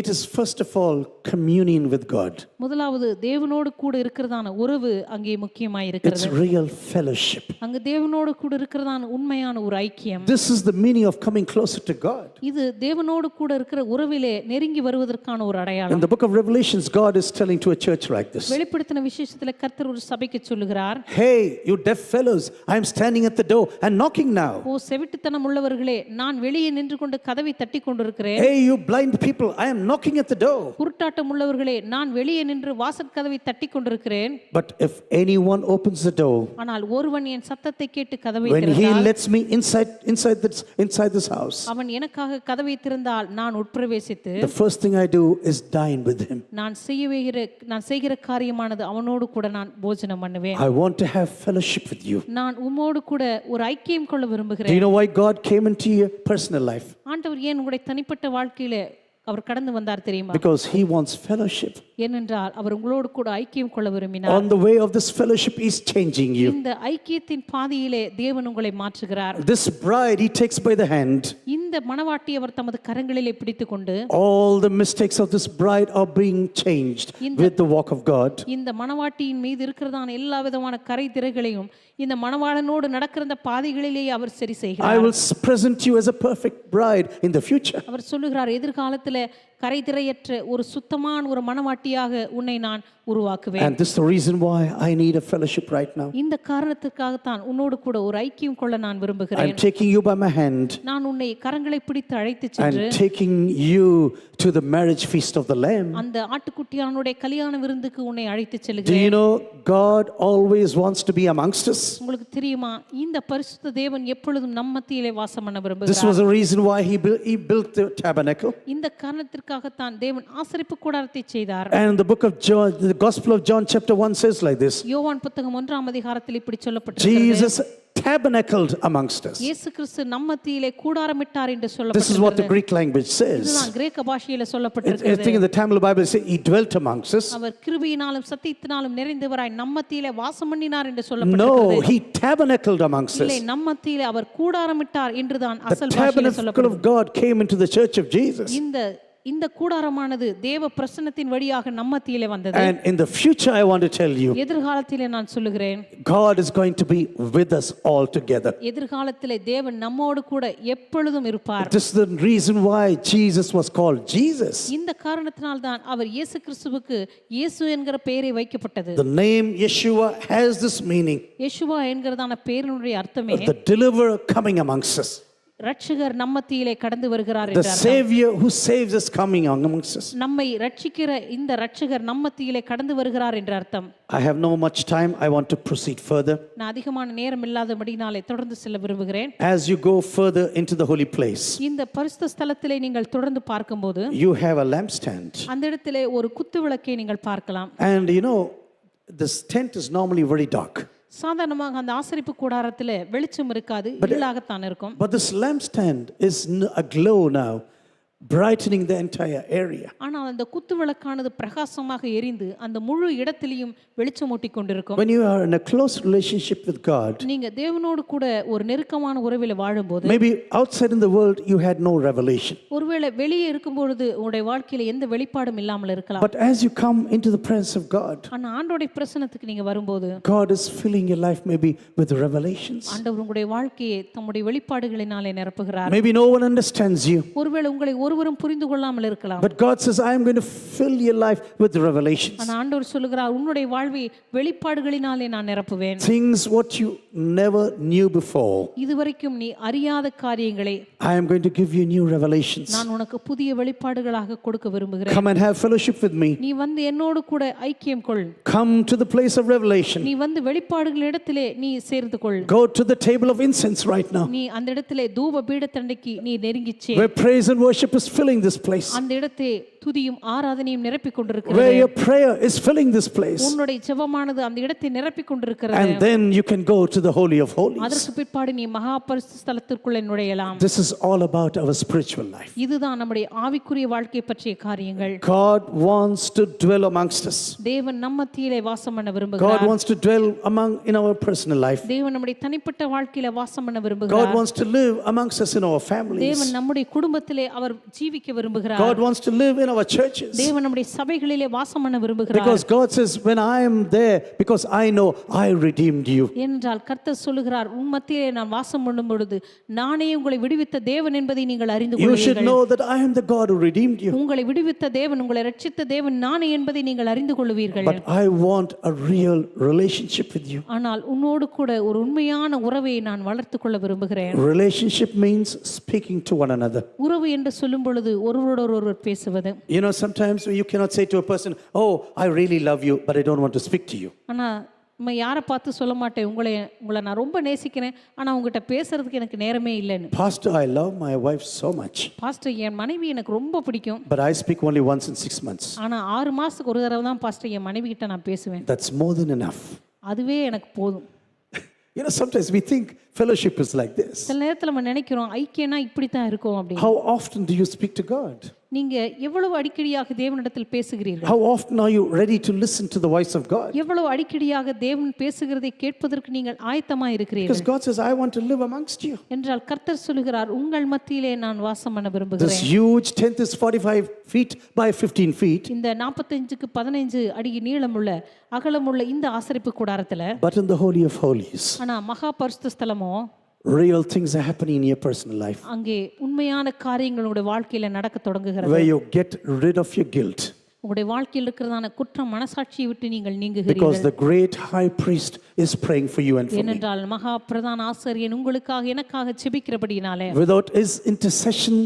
It is first of all communion with God. முதலாவது தேவனோடு கூட இருக்கிறதான உறவு அங்கே முக்கியமாய் இருக்கிறது. It's real fellowship. அங்க தேவனோடு கூட இருக்கிறதான உண்மையான ஒரு ஐக்கியம். This is the meaning of coming closer to God. இது தேவனோடு கூட இருக்கிற உறவிலே நெருங்கி வருவதற்கான ஒரு In அடையாளம். the book of Revelations, God is telling to a church like this. வெளிப்படுத்தின விசேஷத்துல கர்த்தர் ஒரு சபைக்கு சொல்லுகிறார், Hey, you deaf fellows, I am standing at the door and knocking now. ஓ செவிட்டுத்தனம் உள்ளவர்களே, நான் வெளியே நின்று கொண்டு கதவை தட்டி கொண்டிருக்கிறேன். Hey, you blind people, I am knocking at the door. குருட்டாட்டம் உள்ளவர்களே, நான் வெளியே நின்று வாசற்கதவை தட்டி கொண்டிருக்கிறேன். But if anyone opens the door, ஆனால் ஒருவன் என் சத்தத்தை கேட்டு கதவை when he திறந்தால், lets me inside this house, அவன் எனக்காக கதவை திறந்தால் நான் உட்பிரவேசித்து the first thing I do is dine with him. நான் செய்கிற காரியமானது அவனோடு கூட நான் போஜனம் பண்ணுவேன். I want to have fellowship with you. நான் உம்மோடு கூட ஒரு ஐக்கியம் கொள்ள Do விரும்புகிறேன். you know why God came into your personal life? ஆண்டவர் ஏன் உங்களுடைய தனிப்பட்ட வாழ்க்கையில அவர் கடந்து வந்தார் தெரியுமா? Because he wants fellowship. ஏனென்றால் அவர் உங்களோடு கூட ஐக்கியம் கொள்ள விரும்பினார். On the way of this fellowship, he's changing you. இந்த ஐக்கியத்தின் பாதையிலே தேவன் உங்களை மாற்றுகிறார். This bride he takes by the hand. இந்த மணவாட்டி அவர் தமது கரங்களிலே பிடித்துக்கொண்டு All the mistakes of this bride are being changed with the walk of God. இந்த மணவாட்டியின் மீது இருக்கிறதான எல்லா விதமான கரை திரைகளையும் இந்த மணவாளனோடு நடக்கிற அந்த பாதைகளிலேயே அவர் சரி I செய்கிறார். will present you as a perfect bride in the future. அவர் சொல்லுகிறார், எதிர்காலத்தில் கரை திரையற்ற ஒரு சுத்தமான ஒரு மணவாட்டியாக உன்னை நான் உருவாக்குவேன். And this is the reason why I need a fellowship right now. இந்த காரணத்துக்காகத்தான் உன்னோடு கூட ஒரு ஐக்கியம் கொள்ள நான் விரும்புகிறேன். I'm taking you by my hand. நான் உன்னை கரங்களை பிடித்து அழைத்து சென்று I'm taking you to the marriage feast of the Lamb. அந்த ஆட்டுக்குட்டியானுடைய கல்யாண விருந்துக்கு உன்னை அழைத்து Do செல்கிறேன். you know God always wants to be amongst us? உங்களுக்கு தெரியுமா, இந்த பரிசுத்த தேவன் எப்பொழுதும் நம் மத்தியிலே வாசம் பண்ண This விரும்புகிறார். was the reason why he built the tabernacle. இந்த காரணத்திற்காகத்தான் தேவன் ஆசரிப்பு கூடாரத்தை செய்தார். And the book of John, the Gospel of John chapter 1 says like this. யோவான் புத்தகம் 1ஆம் அதிகாரத்தில் இப்படி சொல்லப்பட்டிருக்கிறது, Jesus tabernacled amongst us. இயேசு கிறிஸ்து நம் மத்தியிலே கூடாரமிட்டார் என்று This is what the சொல்லப்பட்டிருக்கிறது. Greek language says. இதுதான் கிரேக்க பாஷையில I சொல்லப்பட்டிருக்கிறது. think in the Tamil Bible it says he dwelt amongst us. அவர் கிருபையினாலும் சத்தியத்தினாலும் நிறைந்தவராய் நம் மத்தியிலே வாசம் பண்ணினார் என்று No, சொல்லப்பட்டிருக்கிறது. he tabernacled amongst இல்லை, us. நம் மத்தியிலே அவர் கூடாரமிட்டார் என்றுதான் The அசல் பாஷையில tabernacle சொல்லப்பட்டிருக்கிறது. of God came into the church of Jesus. இந்த கூடாரமானது தேவ பிரசன்னத்தின் வழியாக நம் மத்தியிலே வந்தது. And in the future, I want to tell you, எதிர்காலத்திலே நான் சொல்லுகிறேன், God is going to be with us all together. எதிர்காலத்திலே தேவன் நம்மோடு கூட எப்பொழுதும் இருப்பார். This is the reason why Jesus was called Jesus. இந்த காரணத்தினால்தான் அவர் இயேசு கிறிஸ்துவுக்கு இயேசு என்கிற பெயரை வைக்கப்பட்டது. The name Yeshua has this meaning, Yeshua என்கிறதான பெயரினுடைய அர்த்தமே the deliverer coming amongst us. ரட்சகர் நம்ம மத்தியிலே கடந்து வருகிறார் The என்ற அர்த்தம். Savior who saves us coming amongst us. நம்மை ரட்சிக்கிற இந்த ரட்சகர் நம்ம மத்தியிலே கடந்து வருகிறார் என்ற அர்த்தம். I have no much time. I want to proceed further. நான் அதிகமான நேரம் இல்லாதபடினாலே தொடர்ந்து செல்ல விரும்புகிறேன். As you go further into the holy place, இந்த பரிசுத்த ஸ்தலத்திலே நீங்கள் தொடர்ந்து பார்க்கும்போது you have a lampstand. அந்த இடத்திலே ஒரு குத்து விளக்கை நீங்கள் பார்க்கலாம். And you know, this tent is normally very dark. சாதாரணமாக அந்த ஆசரிப்பு கூடாரத்தில் வெளிச்சம் இருக்காது, இருளாகத்தான் இருக்கும். But this lampstand is aglow now, brightening the entire area. ஆனால் அந்த குத்து விளக்கானது பிரகாசமாக எரிந்து அந்த முழு இடத்திலையும் வெளிச்சமூட்டி கொண்டிருக்கும். When you are in a close relationship with God, நீங்க தேவனோடு கூட ஒரு நெருக்கமான உறவில் வாழும்போது, maybe outside in the world you had no revelation. ஒருவேளை வெளியே இருக்கும் பொழுது உங்களுடைய வாழ்க்கையில எந்த வெளிப்பாடும் இல்லாமல் இருக்கலாம். But as you come into the presence of God, ஆனா ஆண்டவருடைய பிரசன்னத்துக்கு நீங்க வரும்போது, God is filling your life maybe with revelations. ஆண்டவர் உங்களுடைய வாழ்க்கையை தம்முடைய வெளிப்பாடுகளினாலே நிரப்புகிறார். Maybe no one understands you. ஒருவேளை உங்களை ஒருவரும் புரிந்து கொள்ளாமல் இருக்கலாம். But God says, I am going to fill your life with revelations. ஆனா ஆண்டவர் சொல்லுகிறார், உன்னுடைய வாழ்வை வெளிப்பாடுகளினாலே நான் நிரப்புவேன். Things what you never knew before. இதுவரைக்கும் நீ அறியாத காரியங்களை I am going to give you new revelations. நான் உனக்கு புதிய வெளிப்பாடுகளாக கொடுக்க விரும்புகிறேன். Come and have fellowship with me. நீ வந்து என்னோடு கூட ஐக்கியம் கொள். Come to the place of revelation. நீ வந்து வெளிப்பாடுகள் இடத்திலே நீ சேர்ந்து கொள். Go to the table of incense right now, நீ அந்த இடத்திலே தூப பீடத்தண்டைக்கு நீ நெருங்கிச்சே. where praise and worship is filling this place, அந்த இடத்தை துதியும் ஆராதனையும் நிரப்பிக் கொண்டிருக்கிறது. where your prayer is filling this place. உன்னுடைய ஜெபமானது அந்த இடத்தை நிரப்பிக் கொண்டிருக்கிறது. And then you can go to the Holy of Holies. அதற்கு பிற்பாடு நீ மகா பரிசுத்த ஸ்தலத்திற்குள்ளே நுழையலாம். This is all about our spiritual life. இதுதான் நம்முடைய ஆவிக்குரிய வாழ்க்கை பற்றிய காரியங்கள். God wants to dwell amongst us. தேவன் நம்ம மத்தியிலே வாசம் பண்ண God விரும்புகிறார். wants to dwell in our personal life. தேவன் நம்முடைய தனிப்பட்ட வாழ்க்கையில வாசம் பண்ண விரும்புகிறார். God wants to live amongst us in our families. தேவன் நம்முடைய குடும்பத்திலே அவர் ஜீவிக்க விரும்புகிறார். God wants to live in our churches. தேவன் நம்முடைய சபைகளிலே வாசம் பண்ண விரும்புகிறார். Because God says, when I am there, because I know I redeemed you. என்றால் கர்த்தர் சொல்லுகிறார், உன் மத்தியிலே நான் வாசம் பண்ணும் பொழுது நானே உங்களை விடுவித்த தேவன் என்பதை நீங்கள் அறிந்து You should கொள்வீர்கள். know that I am the God who redeemed you. உங்களை விடுவித்த தேவன், உங்களை ரட்சித்த தேவன் நானே என்பதை நீங்கள் அறிந்து கொள்வீர்கள். But I want a real relationship with you. ஆனால் உன்னோடு கூட ஒரு உண்மையான உறவை நான் வளர்த்துக் கொள்ள விரும்புகிறேன். Relationship means speaking to one another. உறவு என்று சொல்லும் பொழுது ஒருவரோடொருவர் பேசுவது. You know, sometimes you cannot say to a person, oh, I really love you, but I don't want to speak to you. ஆனா நம்ம யாரை பார்த்து சொல்ல மாட்டேன், உங்களை நான் ரொம்ப நேசிக்கிறேன், ஆனா உங்ககிட்ட பேசுறதுக்கு எனக்கு நேரமே இல்லைன்னு. Pastor, I love my wife so much. Pastor, என் மனைவி எனக்கு ரொம்ப பிடிக்கும், But I speak only once in 6 months. ஆனா 6 மாசத்துக்கு ஒரு தடவை தான் பாஸ்டர் என் மனைவி கிட்ட நான் பேசுவேன். That's more than enough. அதுவே எனக்கு போதும். You know, sometimes we think fellowship is like this. சில நேரத்துல நம்ம நினைக்கிறோம் ஐக்கியனா இப்படி தான் இருக்கும் அப்படி. How often do you speak to God? நீங்க எவ்வளவு அடிக்கடியாக தேவனிடத்தில் பேசுகிறீர்கள்? How often are you ready to listen to the voice of God? எவ்வளவு அடிக்கடியாக தேவன் பேசுகிறதை கேட்பதற்கு நீங்கள் ஆயத்தமா Because இருக்கிறீர்கள்? God says, I want to live amongst you. என்றால் கர்த்தர் சொல்லுகிறார், உங்கள் மத்தியிலே நான் வாசம் பண்ண This விரும்புகிறேன். huge tent is 45 feet by 15 feet. இந்த 45க்கு 15 அடி நீளமுள்ள அகலமுள்ள இந்த ஆசரிப்பு கூடாரத்துல, But in the Holy of Holies, ஆனா மகா பரிசுத்த ஸ்தலமோ, real things are happening in your personal life. அங்கே உண்மையான காரியங்கள் உங்களுடைய வாழ்க்கையில நடக்க தொடங்குகிறது. Where you get rid of your guilt. உங்களுடைய வாழ்க்கையில் இருக்கிறதான குற்றம் மனசாட்சியை விட்டு நீங்கள் Because நீங்குகிறீர்கள். the great high priest is praying for you and for me. ஏனென்றால் மகா பிரதான ஆசாரியன் உங்களுக்காக எனக்காக ஜெபிக்கிறபடியினாலே Without his intercession,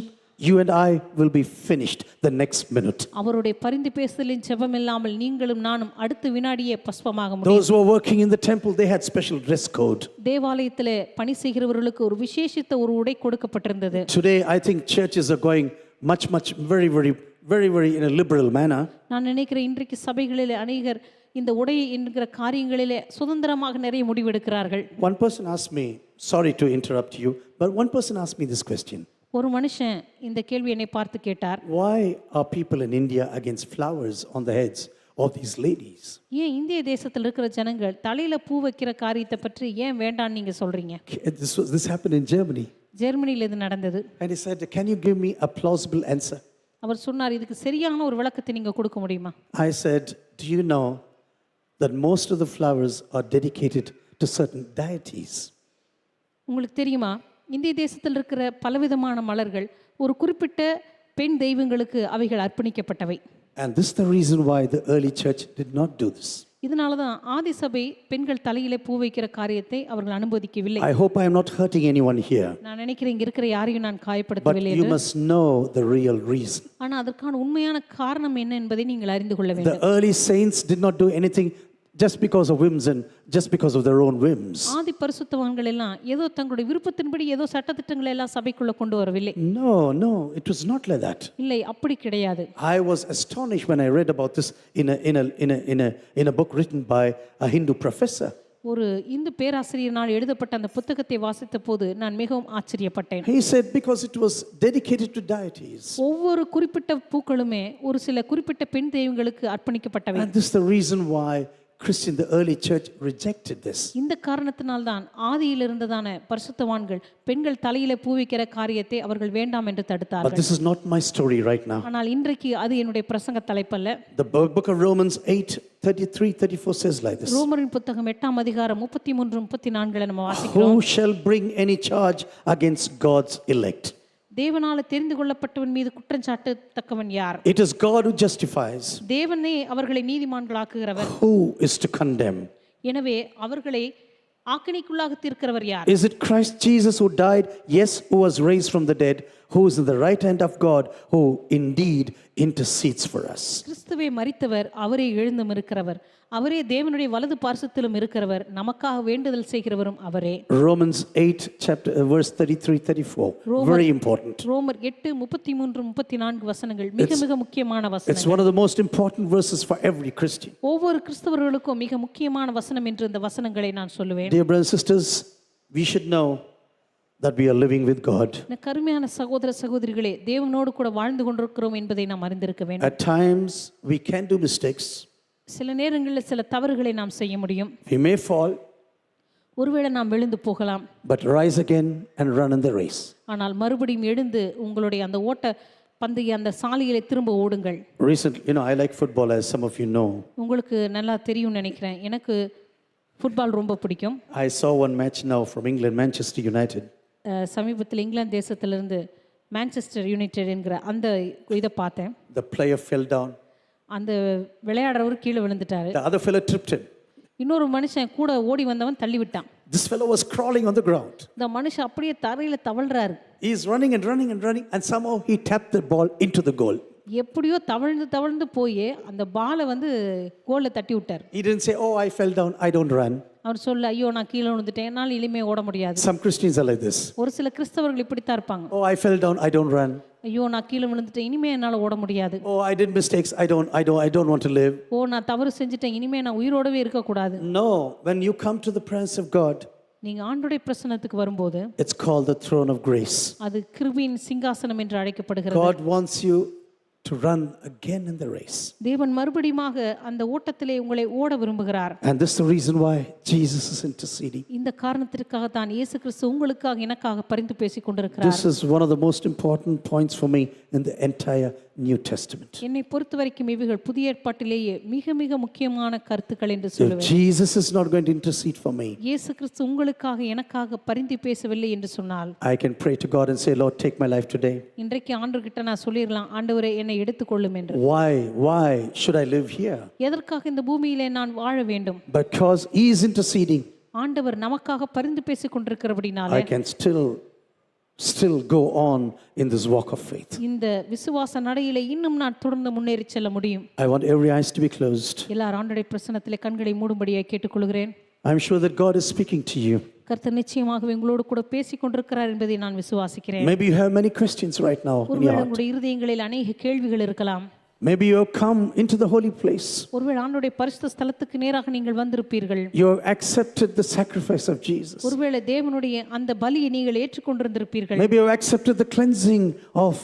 you and I will be finished the next minute. அவருடைய பரிந்து பேசுதலின் ஜெபம் இல்லாமல் நீங்களும் நானும் அடுத்த வினாடியே பஸ்பமாக முடியும். Those who are working in the temple, they had special dress code. தேவாலயத்திலே பணி செய்கிறவர்களுக்கு ஒரு விசேஷித்த ஒரு உடை கொடுக்கப்பட்டிருந்தது. Today, I think churches are going very in a liberal manner. நான் நினைக்கிறேன் இன்றைக்கு சபைகளிலே அநேகர் இந்த உடை என்கிற காரியங்களிலே சுதந்திரமாக நிறைய முடிவெடுக்கிறார்கள். One person asked me, sorry to interrupt you, but one person asked me this question. ஒரு மனுஷன் இந்த கேள்வி என்னை பார்த்து கேட்டார், Why are people in India against flowers on the heads of these ladies? ஏன் இந்திய தேசத்தில் இருக்கிற ஜனங்கள் தலையில பூ வைக்கிற காரியத்தை பற்றி ஏன் வேண்டான்னு நீங்க சொல்றீங்க? This happened in Germany. ஜெர்மனியில் இது நடந்தது. And he said, can you give me a plausible answer? அவர் சொன்னார், இதுக்கு சரியான ஒரு விளக்கத்தை நீங்க கொடுக்க முடியுமா? I said, do you know that most of the flowers are dedicated to certain deities? உங்களுக்கு தெரியுமா, இந்திய தேசத்தில் இருக்கிற பலவிதமான மலர்கள் ஒரு குறிப்பிட்ட பெண் தெய்வங்களுக்கு அவைகள் அர்ப்பணிக்கப்பட்டவை. And this is the reason why the early church did not do this. இதனால தான் ஆதி சபை பெண்கள் தலையிலே பூ வைக்கிற காரியத்தை அவர்கள் அனுமதிக்கவில்லை. I hope I am not hurting anyone here. நான் நினைக்கிறேன் இங்க இருக்கிற யாரையும் நான் But காயப்படுத்தவில்லை you என்று. must know the real reason. ஆனா அதற்கான உண்மையான காரணம் என்ன என்பதை நீங்கள் அறிந்து கொள்ள The வேண்டும். early saints did not do anything just because of whims and just because of their own whims. ஆதி பரிசுத்தவான்கள் எல்லாம் ஏதோ தங்களுடைய விருப்பத்தின்படி ஏதோ சட்டதிட்டங்களை எல்லாம் சபைக்குள்ள கொண்டு வரவில்லை. No, it was not like that. இல்லை, அப்படி கிடையாது. I was astonished when I read about this in a book written by a Hindu professor. ஒரு இந்து பேராசிரியரினால் எழுதப்பட்ட அந்த புத்தகத்தை வாசித்த போது நான் மிகவும் ஆச்சரியப்பட்டேன். He said because it was dedicated to deities. ஒவ்வொரு குறிப்பிட்ட பூக்களுமே ஒரு சில குறிப்பிட்ட பெண் தெய்வங்களுக்கு அர்ப்பணிக்கப்பட்டவை. And this is the reason why Christian, the early church rejected this. இந்த காரணத்தினால் தான் ஆதியில் இருந்ததான பரிசுத்தவான்கள் பெண்கள் தலையில பூ வைக்கிற காரியத்தை அவர்கள் வேண்டாம் என்று But தடுத்தார்கள். this is not my story right now. ஆனால் இன்றைக்கு அது என்னுடைய பிரசங்க தலைப்பல்ல. The book of Romans 8:33-34 says like this. ரோமரின் புத்தகம் 8ஆம் அதிகாரம் 33-34 நம்ம வாசிக்கிறோம். Who shall bring any charge against God's elect? தேவனால தெரிந்து கொள்ளப்பட்டவன் மீது குற்றம் சாட்டத்தக்கவன் யார்? It is God who justifies. தேவனே அவர்களை நீதிமான்களாக்குகிறவர். Who is to condemn? எனவே அவர்களை ஆக்கினைக்குள்ளாக தீர்க்கிறவர் யார்? Is it Christ Jesus who died? Yes, who was raised from the dead, who is in the right hand of God, who indeed intercedes for us. கிறிஸ்துவே மரித்தவர், அவரே எழுந்தும் இருக்கிறவர், அவரே தேவனுடைய வலது பார்சத்திலும் இருக்கிறவர், நமக்காக வேண்டுதல் செய்கிறவரும் அவரே. Romans 8 verse 33-34. Very important. ரோமர் 8:33-34 வசனங்கள் மிக மிக முக்கியமான It's வசனங்கள். one of the most important verses for every Christian. ஒவ்வொரு கிறிஸ்தவர்களுக்கும் மிக முக்கியமான வசனம் என்று இந்த வசனங்களை நான் சொல்லுவேன். Dear brothers and sisters, we should know that we are living with God. இந்த கருமையான சகோதர சகோதரிகளே, தேவனோடு கூட வாழ்ந்து கொண்டிருக்கிறோம் என்பதை நாம் அறிந்திருக்க வேண்டும். At times we can do mistakes. சில நேரங்களில் சில தவறுகளை நாம் செய்ய முடியும். We may fall, ஒருவேளை நாம் விழுந்து போகலாம். but rise again and run in the race. ஆனால் மறுபடியும் எழுந்து உங்களுடைய அந்த ஓட்ட பந்தய அந்த சாலையிலே திரும்ப ஓடுங்கள். Recently, I like football, as some of you know. உங்களுக்கு நல்லா தெரியும் நினைக்கிறேன். எனக்கு ஃபுட்பால் ரொம்ப பிடிக்கும். I saw one match now from England, Manchester United. சமீபத்தில் இங்கிலாந்து தேசத்திலிருந்து மான்செஸ்டர் யுனைடெட் என்கிற அந்த இதை பார்த்தேன். The player fell down. அந்த விளையாடுறவர் கீழே விழுந்துட்டாரு. The other fellow tripped him. இன்னொரு மனுஷன் கூட ஓடி வந்தவன் தள்ளி விட்டான். This fellow was crawling on the ground. இந்த மனுஷன் அப்படியே தரையில தவழ்றாரு. He is running and running and running, and somehow he tapped the ball into the goal. எப்படியோ தவழ்ந்து போய் அந்த பாலை கோல்ல தட்டி விட்டார். He didn't say, "Oh, I fell down, I don't run." அவர் சொல்ல, ஐயோ நான் கீழே விழுந்துட்டேன், என்னால் இனிமே ஓட முடியாது. Some Christians are like this. ஒரு சில கிறிஸ்தவர்கள் இப்படித்தான் இருப்பாங்க. "Oh, I fell down, I don't run." ஐயோ நான் கீழே விழுந்துட்டேன், இனிமே என்னால் ஓட முடியாது. "Oh, I did mistakes, I don't want to live." ஓ நான் தவறு செஞ்சுட்டேன், இனிமே நான் உயிரோடவே இருக்கக்கூடாது. No, when you come to the presence of God, நீங்க ஆண்டவருடைய பிரசன்னத்துக்கு வரும்போது, it's called the throne of grace. அது கிருபையின் சிங்காசனம் என்று அழைக்கப்படுகிறது. God wants you to run again in the race. தேவன் மறுபடியுமாக அந்த ஓட்டத்திலே உங்களை ஓட விரும்புகிறார். And this is the reason why Jesus is interceding. இந்த காரணத்திற்காக தான் இயேசு கிறிஸ்து உங்களுக்காக எனக்காக பரிந்து பேசிக் கொண்டிருக்கிறார். This is one of the most important points for me in the entire New Testament. என்னை பொறுத்தவரைக்கும் இவைகள் புதிய ஏற்பாட்டிலேயே மிக மிக முக்கியமான கருத்துக்கள் என்று சொல்லுவேன். If Jesus is not going to intercede for me, இயேசு கிறிஸ்து உங்களுக்காக எனக்காக பரிந்து பேசவில்லை என்று சொன்னால், I can pray to God and say, "Lord, take my life today." இன்றைக்கு ஆண்டவர்கிட்ட நான் சொல்லிரலாம், ஆண்டவரே என்னை எடுத்துக்கொள்ளும் என்று. Why should I live here? எதற்காக இந்த பூமியிலே நான் வாழ வேண்டும்? Because he is interceding. ஆண்டவர் நமக்காக பரிந்து பேசிக் கொண்டிருக்கிறபடினால I can still go on in this walk of faith. இந்த விசுவாச நடையிலே இன்னும் நான் தொடர்ந்து முன்னேறி செல்ல முடியும். I want every eyes to be closed. எல்லார் ஆண்டவருடைய பிரசன்னத்திலே கண்களை மூடும்படியாக கேட்டுக்கொள்கிறேன். I'm sure that God is speaking to you. கர்த்தர் நிச்சயமாகவே உங்களோடு கூட பேசிக் கொண்டிருக்கிறார் என்பதை நான் விசுவாசிக்கிறேன். Maybe you have many questions right now in your ஒருவேளை heart. உங்களுடைய இருதயங்களில் அநேக கேள்விகள் இருக்கலாம். Maybe you have come into the holy place. ஒருவேளை ஆண்டவருடைய பரிசுத்த ஸ்தலத்துக்கு நேராக நீங்கள் வந்திருப்பீர்கள். You have accepted the sacrifice of Jesus. ஒருவேளை தேவனுடைய அந்த பலியை நீங்கள் ஏற்றுக்கொண்டிருந்திருப்பீர்கள். Maybe you have accepted the cleansing of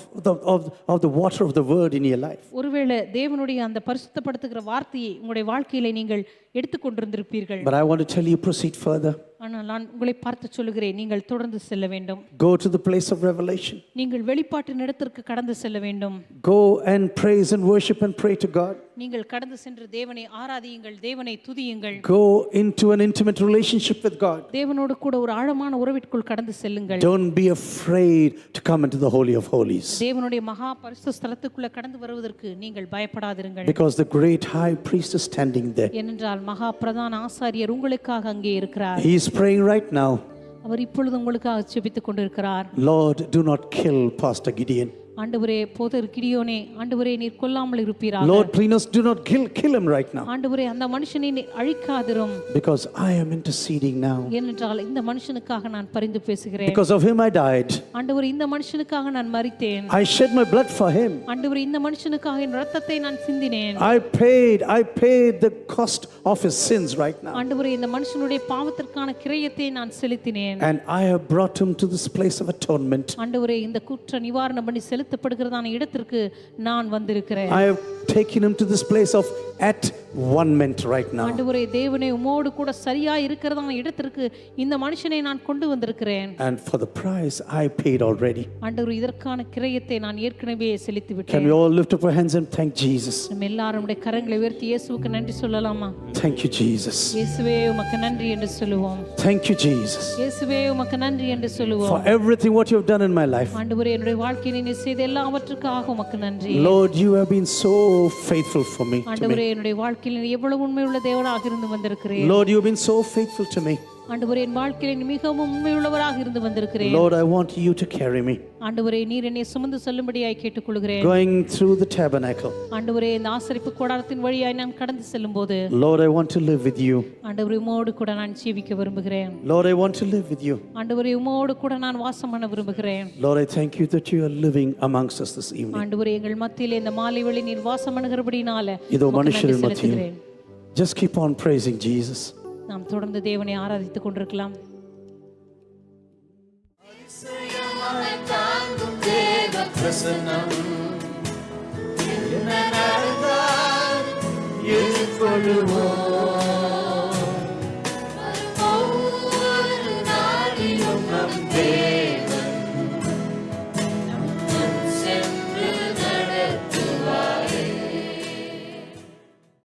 the water of the word in your life. ஒருவேளை தேவனுடைய அந்த பரிசுத்தப்படுத்துகிற வார்த்தையை உங்களுடைய வாழ்க்கையிலே நீங்கள் எடுத்துக்கொண்டிருந்திருப்பீர்கள். But I want to tell you, proceed further. ஆனால் நான் உங்களை பார்த்து சொல்லுகிறேன், நீங்கள் தொடர்ந்து செல்ல வேண்டும். Go to the place of revelation. நீங்கள் வெளிப்பாட்டின் இடத்திற்கு கடந்து செல்ல வேண்டும். Go and praise and worship and pray to God. நீங்கள் கடந்து சென்று தேவனை ஆராதியுங்கள், தேவனை துதியுங்கள். Go into an intimate relationship with God. தேவனோடு கூட ஒரு ஆழமான உறவிற்குள் கடந்து செல்லுங்கள். Don't be afraid to come into the holy of holies. தேவனுடைய மகா பரிசுத்த ஸ்தலத்துக்குள்ள கடந்து வருவதற்கு நீங்கள் பயப்படாதிருங்கள். Because the great high priest is standing there. ஏனென்றால் மகா பிரதான ஆசாரியர் உங்களுக்காக அங்கே இருக்கிறார். He is praying right now. அவர் இப்பொழுது உங்களுக்காக ஜெபித்துக் கொண்டிருக்கிறார். Lord, do not kill Pastor Gideon. ஆண்டவரே போதர் கிடியோனே, ஆண்டவரே நீர் கொல்லாமல் இருப்பீராக. Lord, please do not kill him right now. ஆண்டவரே அந்த மனுஷனை நீர் அழிக்காதிரும். Because I am interceding now. ஏனென்றால் இந்த மனுஷனுக்காக நான் பரிந்து பேசுகிறேன். Because of him I died. ஆண்டவரே இந்த மனுஷனுக்காக நான் மரித்தேன். I shed my blood for him. ஆண்டவரே இந்த மனுஷனுக்காக என் இரத்தத்தை நான் சிந்தினேன். I paid the cost of his sins right now. ஆண்டவரே இந்த மனுஷனுடைய பாவத்திற்கான கிரயத்தை நான் செலுத்தினேன். And I have brought him to this place of atonement. ஆண்டவரே இந்த குற்ற நிவாரண பலி செலுத்தப்படுகிறதான இடத்திற்கு நான் வந்திருக்கிறேன். I have taken him to this place of at one ment right now. ஆண்டவரே தேவனே உம்மோடு கூட சரியா இருக்கிறதான இடத்திற்கு இந்த மனுஷனை நான் கொண்டு வந்திருக்கிறேன். And for the price I paid already. ஆண்டவரே இதற்கான கிரயத்தை நான் ஏற்கனவே செலுத்தி விட்டேன். Can we all lift up our hands and thank Jesus? நம்ம எல்லாரும் நம்முடைய கரங்களை உயர்த்தி இயேசுவுக்கு நன்றி சொல்லலாமா? Thank you, Jesus. இயேசுவே உமக்கு நன்றி என்று சொல்லுவோம். Thank you, Jesus. இயேசுவே உமக்கு நன்றி என்று சொல்லுவோம். For everything what you have done in my life. ஆண்டவரே என்னுடைய வாழ்க்கையில் நீ செய்த எல்லாவற்றுக்காக உமக்கு நன்றி. Lord, you have been so faithful for me. ஆண்டவரே என்னுடைய வாழ்க்கையில் நீ எவ்வளவு உண்மையுள்ள தேவனாக இருந்து வந்திருக்கிறீர். Lord, you have been so faithful to me. ஆண்டவரே என் வாழ்க்கையில் நீ மிகவும் உண்மையுள்ளவராக இருந்து வந்திருக்கிறீர். Lord, I want you to carry me. ஆண்டவரே நீர் என்னை சுமந்து செல்லும்படியாய் கேட்டுக்கொள்கிறேன். Going through the tabernacle. ஆண்டவரே இந்த ஆசரிப்பு கூடாரத்தின் வழியாய் நான் கடந்து செல்லும்போது Lord, I want to live with you. ஆண்டவரே உம்மோடு கூட நான் ஜீவிக்க விரும்புகிறேன். Lord, I want to live with you. ஆண்டவரே உம்மோடு கூட நான் வாசம் பண்ண விரும்புகிறேன். Lord, I thank you that you are living amongst us this evening. ஆண்டவரே எங்கள் மத்தியிலே இந்த மாலை வேளை நீர் வாசம் பண்ணுகிறபடினால இதோ மனுஷரின் மத்தியில். Just keep on praising Jesus. நாம் தொடர்ந்து தேவனை ஆராதித்துக் கொண்டிருக்கலாம். எழுப்பொழுவோம்